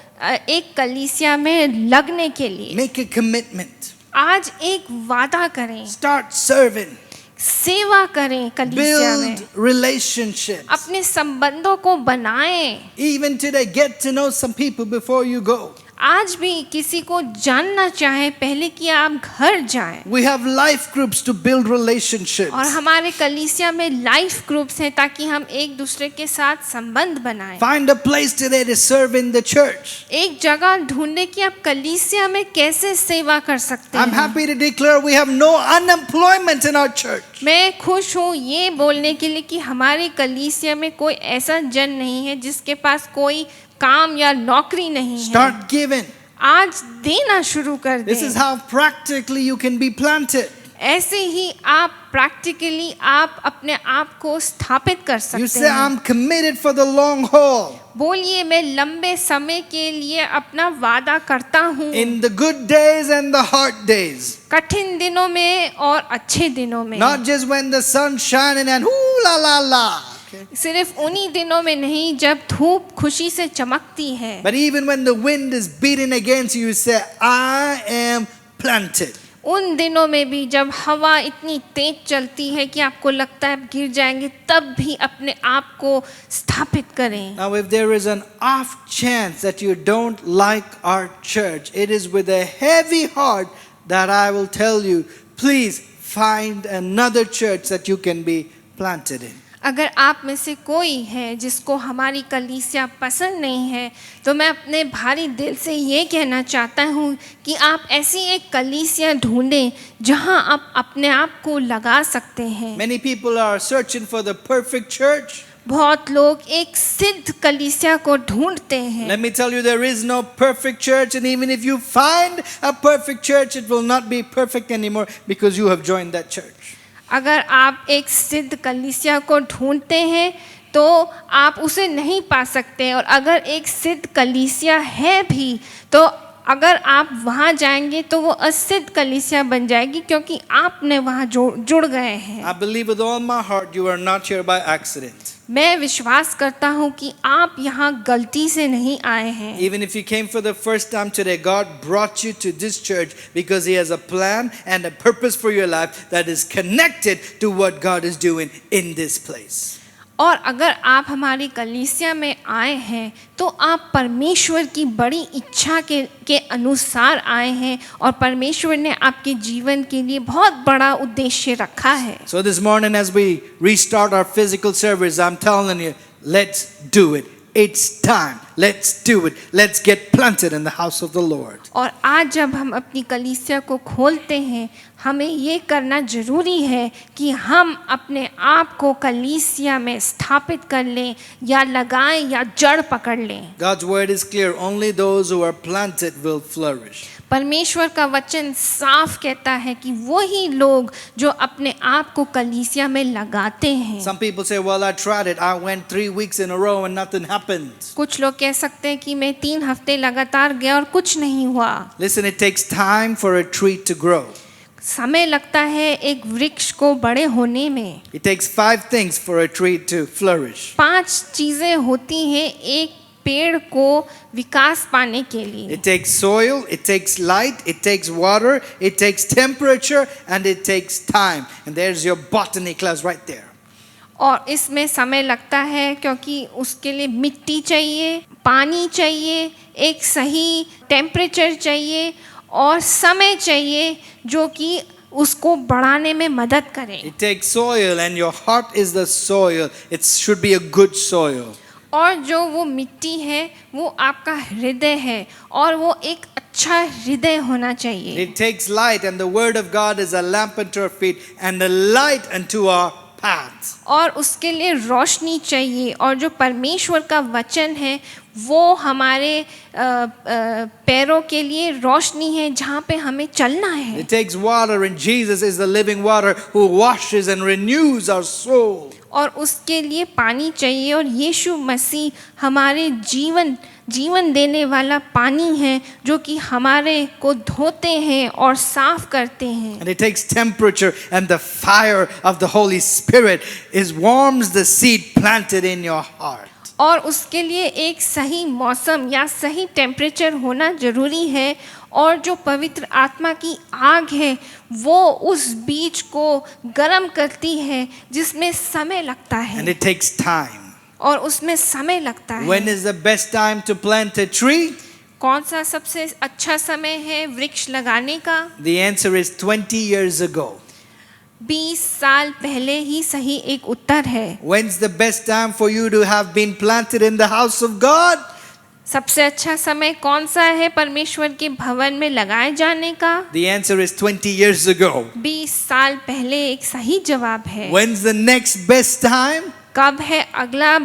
Speaker 2: एक कलीसिया में लगने के लिए।
Speaker 1: Make a commitment.
Speaker 2: आज एक वादा करें,
Speaker 1: Start serving.
Speaker 2: सेवा करें कलीसिया में,
Speaker 1: Build relationships.
Speaker 2: अपने संबंधों को बनाएं।
Speaker 1: Even today, get to know some people before you go.
Speaker 2: आज भी किसी को जानना चाहे पहले कि आप घर जाएं।
Speaker 1: We have life groups to build relationships.
Speaker 2: और हमारे कलीसिया में लाइफ ग्रुप्स हैं ताकि हम एक दूसरे के साथ संबंध बनाएं।
Speaker 1: Find a place today to serve in the church.
Speaker 2: एक जगह ढूंढे कि आप कलीसिया में कैसे सेवा कर सकते
Speaker 1: I'm
Speaker 2: हैं।
Speaker 1: happy to declare we have no unemployment in our church.
Speaker 2: मैं खुश हूँ ये बोलने के लिए कि हमारे कलीसिया में कोई ऐसा जन नहीं है जिसके पास कोई काम या नौकरी नहीं है।
Speaker 1: Start giving.
Speaker 2: आज देना शुरू कर
Speaker 1: This is
Speaker 2: दें।
Speaker 1: how practically you can be planted.
Speaker 2: ऐसे ही आप प्रैक्टिकली आप अपने आप को स्थापित कर
Speaker 1: You
Speaker 2: सकते
Speaker 1: say,
Speaker 2: हैं।
Speaker 1: I'm committed for the long haul.
Speaker 2: बोलिए मैं लंबे समय के लिए अपना वादा करता हूँ,
Speaker 1: In the good days and the hard days.
Speaker 2: कठिन दिनों में और अच्छे दिनों में।
Speaker 1: Not just when the sun's shining and ooh la la la.
Speaker 2: सिर्फ उन्हीं दिनों में नहीं जब धूप खुशी से चमकती है,
Speaker 1: But even when the wind is beating against you, you say, I am planted.
Speaker 2: उन दिनों में भी जब हवा इतनी तेज चलती है कि आपको लगता है आप गिर जाएंगे, तब भी अपने आप को स्थापित करें।
Speaker 1: Now, if there is an off chance that you don't like our church, it is with a heavy heart that I will tell you, please find another church that you can be planted in.
Speaker 2: अगर आप में से कोई है जिसको हमारी कलीसिया पसंद नहीं है, तो मैं अपने भारी दिल से ये कहना चाहता हूँ कि आप ऐसी एक कलीसिया ढूंढें जहाँ आप अपने आप को लगा सकते हैं।
Speaker 1: Many people are searching for the perfect church.
Speaker 2: बहुत लोग एक सिद्ध कलीसिया को ढूंढते हैं।
Speaker 1: Let me tell you, there is no perfect church, and even if you find a perfect church, it will not be perfect anymore because you have joined that church.
Speaker 2: अगर आप एक सिद्ध कलीसिया को ढूंढते हैं तो आप उसे नहीं पा सकते, और अगर एक सिद्ध कलीसिया है भी तो अगर आप वहाँ जाएंगे तो वो असिद्ध कलीसिया बन जाएगी, क्योंकि आपने वहाँ जुड़ गए हैं।
Speaker 1: I believe with all my heart you are not here by accident.
Speaker 2: मैं विश्वास करता हूँ कि आप यहाँ गलती से नहीं आए हैं।
Speaker 1: Even if you came for the first time today, God brought you to this church because He has a plan and a purpose for your life that is connected to what God is doing in this place.
Speaker 2: और अगर आप हमारी कलीसिया में आए हैं तो आप परमेश्वर की बड़ी इच्छा के अनुसार आए हैं, और परमेश्वर ने आपके जीवन के लिए बहुत बड़ा उद्देश्य रखा है।
Speaker 1: So this morning as we restart our physical service, I'm telling you, let's do it. It's time. Let's do it. Let's get planted in the house of the Lord.
Speaker 2: और आज जब हम अपनी कलीसिया को खोलते हैं, हमें ये करना ज़रूरी है कि हम अपने आप को कलीसिया में स्थापित कर लें, या लगाएं या जड़ पकड़ लें।
Speaker 1: God's word is clear. Only those who are planted will flourish.
Speaker 2: परमेश्वर का वचन साफ कहता है कि वही लोग जो अपने आप को कलीसिया में लगाते हैं।
Speaker 1: Some people say, well, I tried it. I went 3 weeks in a row and nothing happened.
Speaker 2: कुछ लोग कह सकते हैं कि मैं 3 हफ्ते लगातार गया और कुछ नहीं हुआ।
Speaker 1: Listen, it takes time for a tree to grow.
Speaker 2: समय लगता है एक वृक्ष को बड़े होने में।
Speaker 1: It takes 5 things for a tree to flourish.
Speaker 2: 5 चीजें होती हैं एक पेड़ को विकास पाने के लिए।
Speaker 1: It takes soil, it takes light, it takes water, it takes temperature, and it takes time. And there's your botany class right there.
Speaker 2: और इसमें समय लगता है क्योंकि उसके लिए मिट्टी चाहिए, पानी चाहिए, एक सही टेम्परेचर चाहिए और समय चाहिए जो कि उसको बढ़ाने में मदद करे।
Speaker 1: It takes soil, and your heart is the soil. It should be a good soil.
Speaker 2: और जो वो मिट्टी है वो आपका हृदय है, और वो एक अच्छा हृदय होना चाहिए।
Speaker 1: It takes light, and the word of God is a lamp unto our feet and a light unto our paths.
Speaker 2: और उसके लिए रोशनी चाहिए, और जो परमेश्वर का वचन है वो हमारे पैरों के लिए रोशनी है जहाँ पे हमें चलना है।
Speaker 1: It takes water, and Jesus is the living water who washes and renews our soul.
Speaker 2: और उसके लिए पानी चाहिए, और यीशु मसीह हमारे जीवन देने वाला पानी है जो कि हमारे को धोते हैं और साफ करते हैं।
Speaker 1: And it takes temperature, and the fire of the Holy Spirit warms the seed planted in your heart.
Speaker 2: और उसके लिए एक सही मौसम या सही टेम्परेचर होना जरूरी है, और जो पवित्र आत्मा की आग है वो उस बीज को गर्म करती है जिसमें समय लगता है।
Speaker 1: And it takes time.
Speaker 2: और उसमें समय लगता है।
Speaker 1: When is the best time to plant a tree?
Speaker 2: कौन सा सबसे अच्छा समय है वृक्ष लगाने का?
Speaker 1: The answer is 20 years ago.
Speaker 2: 20 साल पहले ही सही एक उत्तर है।
Speaker 1: When's the best time for you to have been planted in the house of God?
Speaker 2: सबसे अच्छा समय कौन सा है परमेश्वर के भवन में लगाए जाने का?
Speaker 1: The answer is 20 years ago.
Speaker 2: 20 साल पहले एक सही जवाब है।
Speaker 1: When's the next best time?
Speaker 2: कब है अगला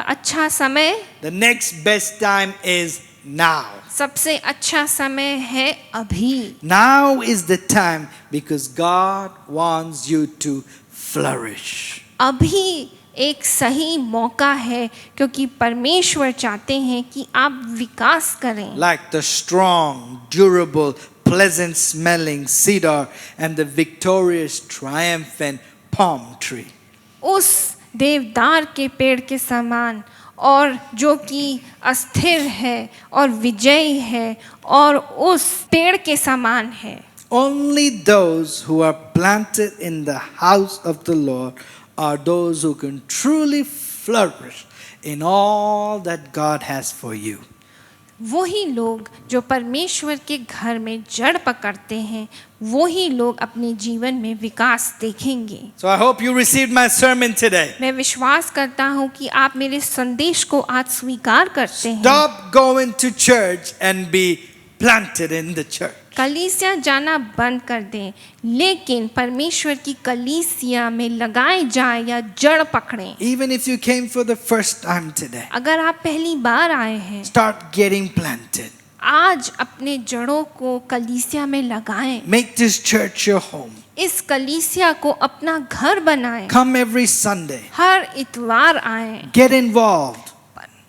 Speaker 2: अच्छा समय?
Speaker 1: The next best time is now.
Speaker 2: सबसे अच्छा समय है अभी।
Speaker 1: Now is the time because God wants you to flourish.
Speaker 2: अभी एक सही मौका है क्योंकि परमेश्वर चाहते हैं कि आप विकास करें।
Speaker 1: Like the strong, durable, pleasant smelling cedar and the victorious, triumphant palm tree.
Speaker 2: उस देवदार के पेड़ के समान, और जो कि अस्थिर है और विजयी है और उस पेड़ के समान है।
Speaker 1: Only those who are planted in the house of the Lord are those who can truly flourish in all that God has for you.
Speaker 2: वही लोग जो परमेश्वर के घर में जड़ पकड़ते हैं, वही लोग अपने जीवन में विकास देखेंगे।
Speaker 1: So I hope you received my sermon today.
Speaker 2: मैं विश्वास करता हूँ कि आप मेरे संदेश को आज स्वीकार करते हैं।
Speaker 1: Stop going to church and be planted in the church.
Speaker 2: कलीसिया जाना बंद कर दें, लेकिन परमेश्वर की कलीसिया में लगाए जाएं या जड़ पकड़ें।
Speaker 1: Even if you came for the first time today,
Speaker 2: अगर आप पहली बार आए हैं,
Speaker 1: start getting planted.
Speaker 2: आज अपने जड़ों को कलीसिया में लगाएं।
Speaker 1: Make this church your home.
Speaker 2: इस कलीसिया को अपना घर बनाएं।
Speaker 1: Come every Sunday.
Speaker 2: हर इतवार आएं।
Speaker 1: Get involved.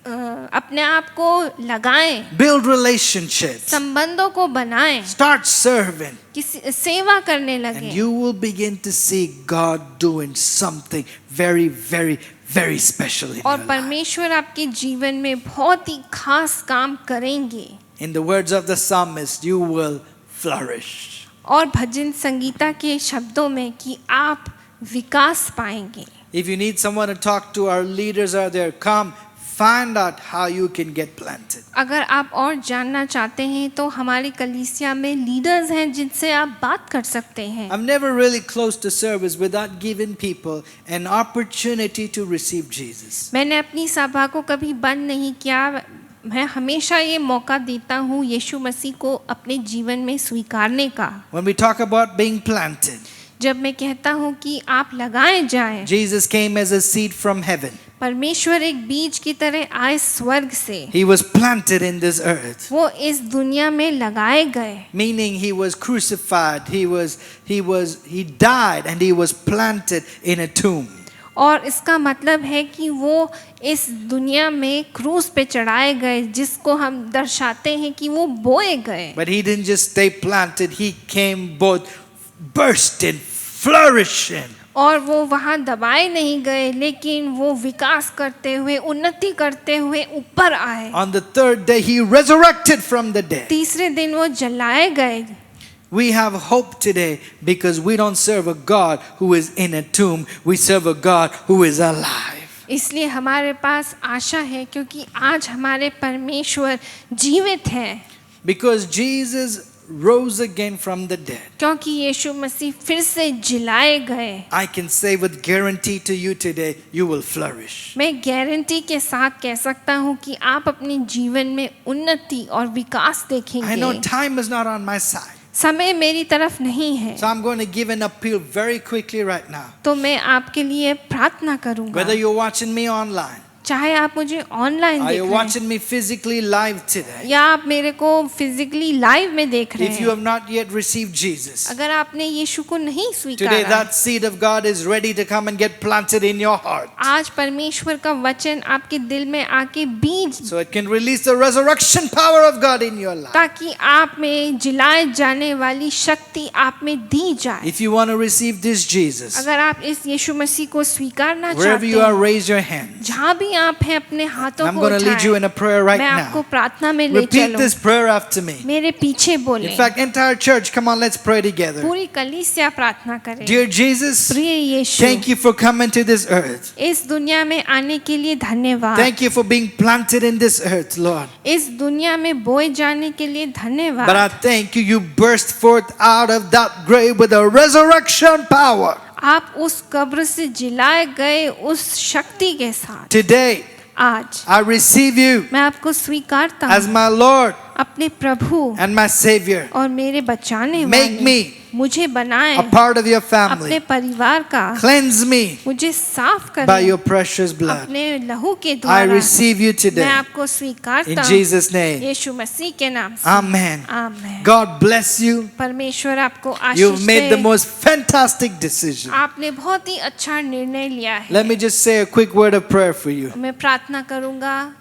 Speaker 2: अपने आप को लगाएं।
Speaker 1: Build relationships.
Speaker 2: संबंधों को बनाएं।
Speaker 1: Start serving.
Speaker 2: किसी सेवा करने
Speaker 1: And
Speaker 2: लगे
Speaker 1: you will begin to see God doing something very, very, very special in
Speaker 2: और
Speaker 1: your life.
Speaker 2: परमेश्वर आपके जीवन में बहुत ही खास काम करेंगे।
Speaker 1: In the words of the psalmist, you will flourish.
Speaker 2: और भजन संगीता के शब्दों में कि आप विकास पाएंगे।
Speaker 1: If you need someone to talk to, our leaders are there. Come, find out how you can get planted.
Speaker 2: अगर आप और जानना चाहते हैं तो हमारी कलीसिया में लीडर्स हैं जिनसे आप बात कर सकते हैं।
Speaker 1: I've never really closed a service without giving people an opportunity to receive Jesus.
Speaker 2: मैंने अपनी सभा को कभी बंद नहीं किया। मैं हमेशा ये मौका देता हूँ यीशु मसीह को अपने जीवन में स्वीकारने का।
Speaker 1: When we talk about being planted,
Speaker 2: जब मैं कहता हूँ कि आप लगाए जाएं,
Speaker 1: Jesus came as a seed from heaven.
Speaker 2: परमेश्वर एक बीज की तरह आए स्वर्ग से।
Speaker 1: He was planted in this earth.
Speaker 2: वो इस दुनिया में लगाए गए।
Speaker 1: Meaning he was crucified, he died and he was planted in a tomb.
Speaker 2: और इसका मतलब है कि वो इस दुनिया में क्रूस पे चढ़ाए गए, जिसको हम दर्शाते हैं कि वो बोए गए।
Speaker 1: But he didn't just stay planted, he came both bursting, flourishing.
Speaker 2: और वो वहाँ दबाए नहीं गए, लेकिन वो विकास करते हुए, उन्नति करते हुए ऊपर आए।
Speaker 1: On the third day he resurrected from the dead.
Speaker 2: तीसरे दिन वो जलाए गए।
Speaker 1: We have hope today because we don't serve a God who is in a tomb. We serve a God who is alive.
Speaker 2: इसलिए हमारे पास आशा है क्योंकि आज हमारे परमेश्वर जीवित हैं।
Speaker 1: Because Jesus rose again from the dead.
Speaker 2: क्योंकि यीशु मसीह फिर से जिलाए गए।
Speaker 1: I can say with guarantee to you today, you will flourish.
Speaker 2: मैं गारंटी के साथ कह सकता हूँ कि आप अपने जीवन में उन्नति और विकास
Speaker 1: I know
Speaker 2: देखेंगे।
Speaker 1: time is not on my side.
Speaker 2: समय मेरी तरफ नहीं है,
Speaker 1: So I'm going to give an appeal very quickly right now.
Speaker 2: तो मैं आपके लिए प्रार्थना करूंगा।
Speaker 1: Whether you're watching me online,
Speaker 2: चाहे आप मुझे ऑनलाइन
Speaker 1: or
Speaker 2: देख
Speaker 1: you're
Speaker 2: रहे हैं
Speaker 1: watching me physically live today,
Speaker 2: या आप मेरे को फिजिकली लाइव में देख रहे
Speaker 1: if you
Speaker 2: हैं,
Speaker 1: have not yet received Jesus,
Speaker 2: अगर आपने यीशु को नहीं
Speaker 1: today
Speaker 2: स्वीकारा,
Speaker 1: that seed of God is ready to come and get planted in your heart.
Speaker 2: आज परमेश्वर का वचन आपके दिल में आके बीज,
Speaker 1: So it can release the resurrection power of God in your life.
Speaker 2: ताकि आप में जिलाए जाने वाली शक्ति आप में दी जाए।
Speaker 1: If you want to receive this Jesus,
Speaker 2: अगर आप इस यीशु मसीह को स्वीकारना
Speaker 1: wherever
Speaker 2: चाहते
Speaker 1: you are,
Speaker 2: हैं,
Speaker 1: raise your hands.
Speaker 2: जहाँ भी आप हैं अपने हाथों
Speaker 1: I'm
Speaker 2: को
Speaker 1: going to lead you in a
Speaker 2: उठाएं।
Speaker 1: prayer right
Speaker 2: मैं आपको
Speaker 1: now.
Speaker 2: प्रार्थना में ले
Speaker 1: Repeat
Speaker 2: चलूं।
Speaker 1: this prayer after me.
Speaker 2: मेरे पीछे बोले।
Speaker 1: In fact, entire church, come on, let's pray together.
Speaker 2: पूरी कलीसिया प्रार्थना करें।
Speaker 1: Dear Jesus,
Speaker 2: प्रिय यीशु,
Speaker 1: thank you for coming to this earth.
Speaker 2: इस दुनिया में आने के लिए धन्यवाद।
Speaker 1: Thank you for being planted in this earth, Lord.
Speaker 2: इस दुनिया में बोए जाने के लिए
Speaker 1: But I
Speaker 2: धन्यवाद।
Speaker 1: thank you, you burst forth out of that grave with a resurrection power.
Speaker 2: आप उस कब्र से जिलाए गए उस शक्ति के साथ
Speaker 1: Today,
Speaker 2: आज
Speaker 1: I receive you
Speaker 2: मैं आपको स्वीकारता
Speaker 1: as
Speaker 2: हूँ
Speaker 1: my Lord
Speaker 2: अपने प्रभु
Speaker 1: and my Savior.
Speaker 2: और मेरे बचाने
Speaker 1: Make
Speaker 2: वाले।
Speaker 1: me
Speaker 2: मुझे बनाए
Speaker 1: a part of your
Speaker 2: अपने
Speaker 1: family.
Speaker 2: परिवार का,
Speaker 1: Cleanse me
Speaker 2: मुझे साफ
Speaker 1: by
Speaker 2: करें
Speaker 1: your precious blood.
Speaker 2: अपने लहू के
Speaker 1: I
Speaker 2: द्वारा।
Speaker 1: receive you
Speaker 2: मैं
Speaker 1: today.
Speaker 2: आपको
Speaker 1: In
Speaker 2: स्वीकारता हूँ
Speaker 1: Jesus' name.
Speaker 2: यीशु मसीह के नाम से।
Speaker 1: Amen.
Speaker 2: आमीन।
Speaker 1: God bless you.
Speaker 2: परमेश्वर आपको
Speaker 1: You've
Speaker 2: Ashish
Speaker 1: made the
Speaker 2: they.
Speaker 1: most fantastic decision.
Speaker 2: आपने बहुत ही अच्छा निर्णय लिया है।
Speaker 1: Let me just say a quick word of prayer for you.
Speaker 2: मैं प्रार्थना करूंगा।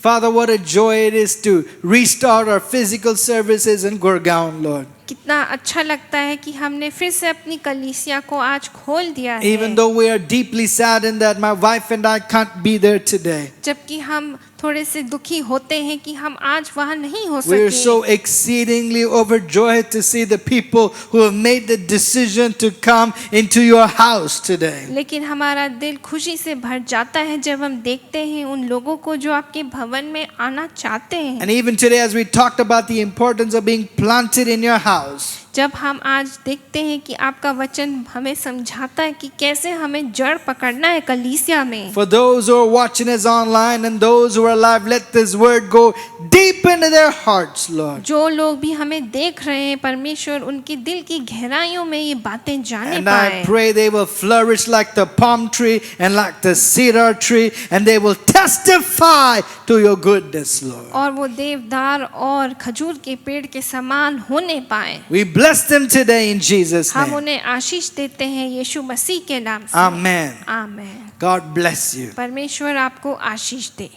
Speaker 1: Father, what a joy it is to restart our physical services in Gurgaon, Lord.
Speaker 2: कितना अच्छा लगता है कि हमने फिर से अपनी कलीसिया को आज खोल दिया है।
Speaker 1: Even though we are deeply saddened that my wife and I can't be there today.
Speaker 2: जबकि हम थोड़े से दुखी होते हैं कि हम आज वहाँ नहीं हो
Speaker 1: We are
Speaker 2: सके,
Speaker 1: so exceedingly overjoyed to see the people who have made the decision to come into your house today.
Speaker 2: लेकिन हमारा दिल खुशी से भर जाता है जब हम देखते हैं उन लोगों को जो आपके भवन में आना चाहते हैं।
Speaker 1: And even today, as we talked about the importance of being planted in your house,
Speaker 2: जब हम आज देखते हैं कि आपका वचन हमें समझाता है कि कैसे हमें जड़ पकड़ना है कलीसिया में।
Speaker 1: for those who are watching us online and those who are alive, let this word go deep into their hearts, Lord.
Speaker 2: जो लोग भी हमें देख रहे हैं, परमेश्वर उनकी दिल की गहराइयों में ये बातें जाने
Speaker 1: And I
Speaker 2: पाए
Speaker 1: pray they will flourish like the palm tree and like the cedar tree, and they will testify to your goodness, Lord.
Speaker 2: और वो देवदार और खजूर के पेड़ के समान होने पाए।
Speaker 1: We bless them today in Jesus'
Speaker 2: हम
Speaker 1: name.
Speaker 2: उन्हें आशीष देते हैं यीशु मसीह के नाम से।
Speaker 1: Amen.
Speaker 2: Amen.
Speaker 1: God bless you.
Speaker 2: परमेश्वर आपको आशीष दे।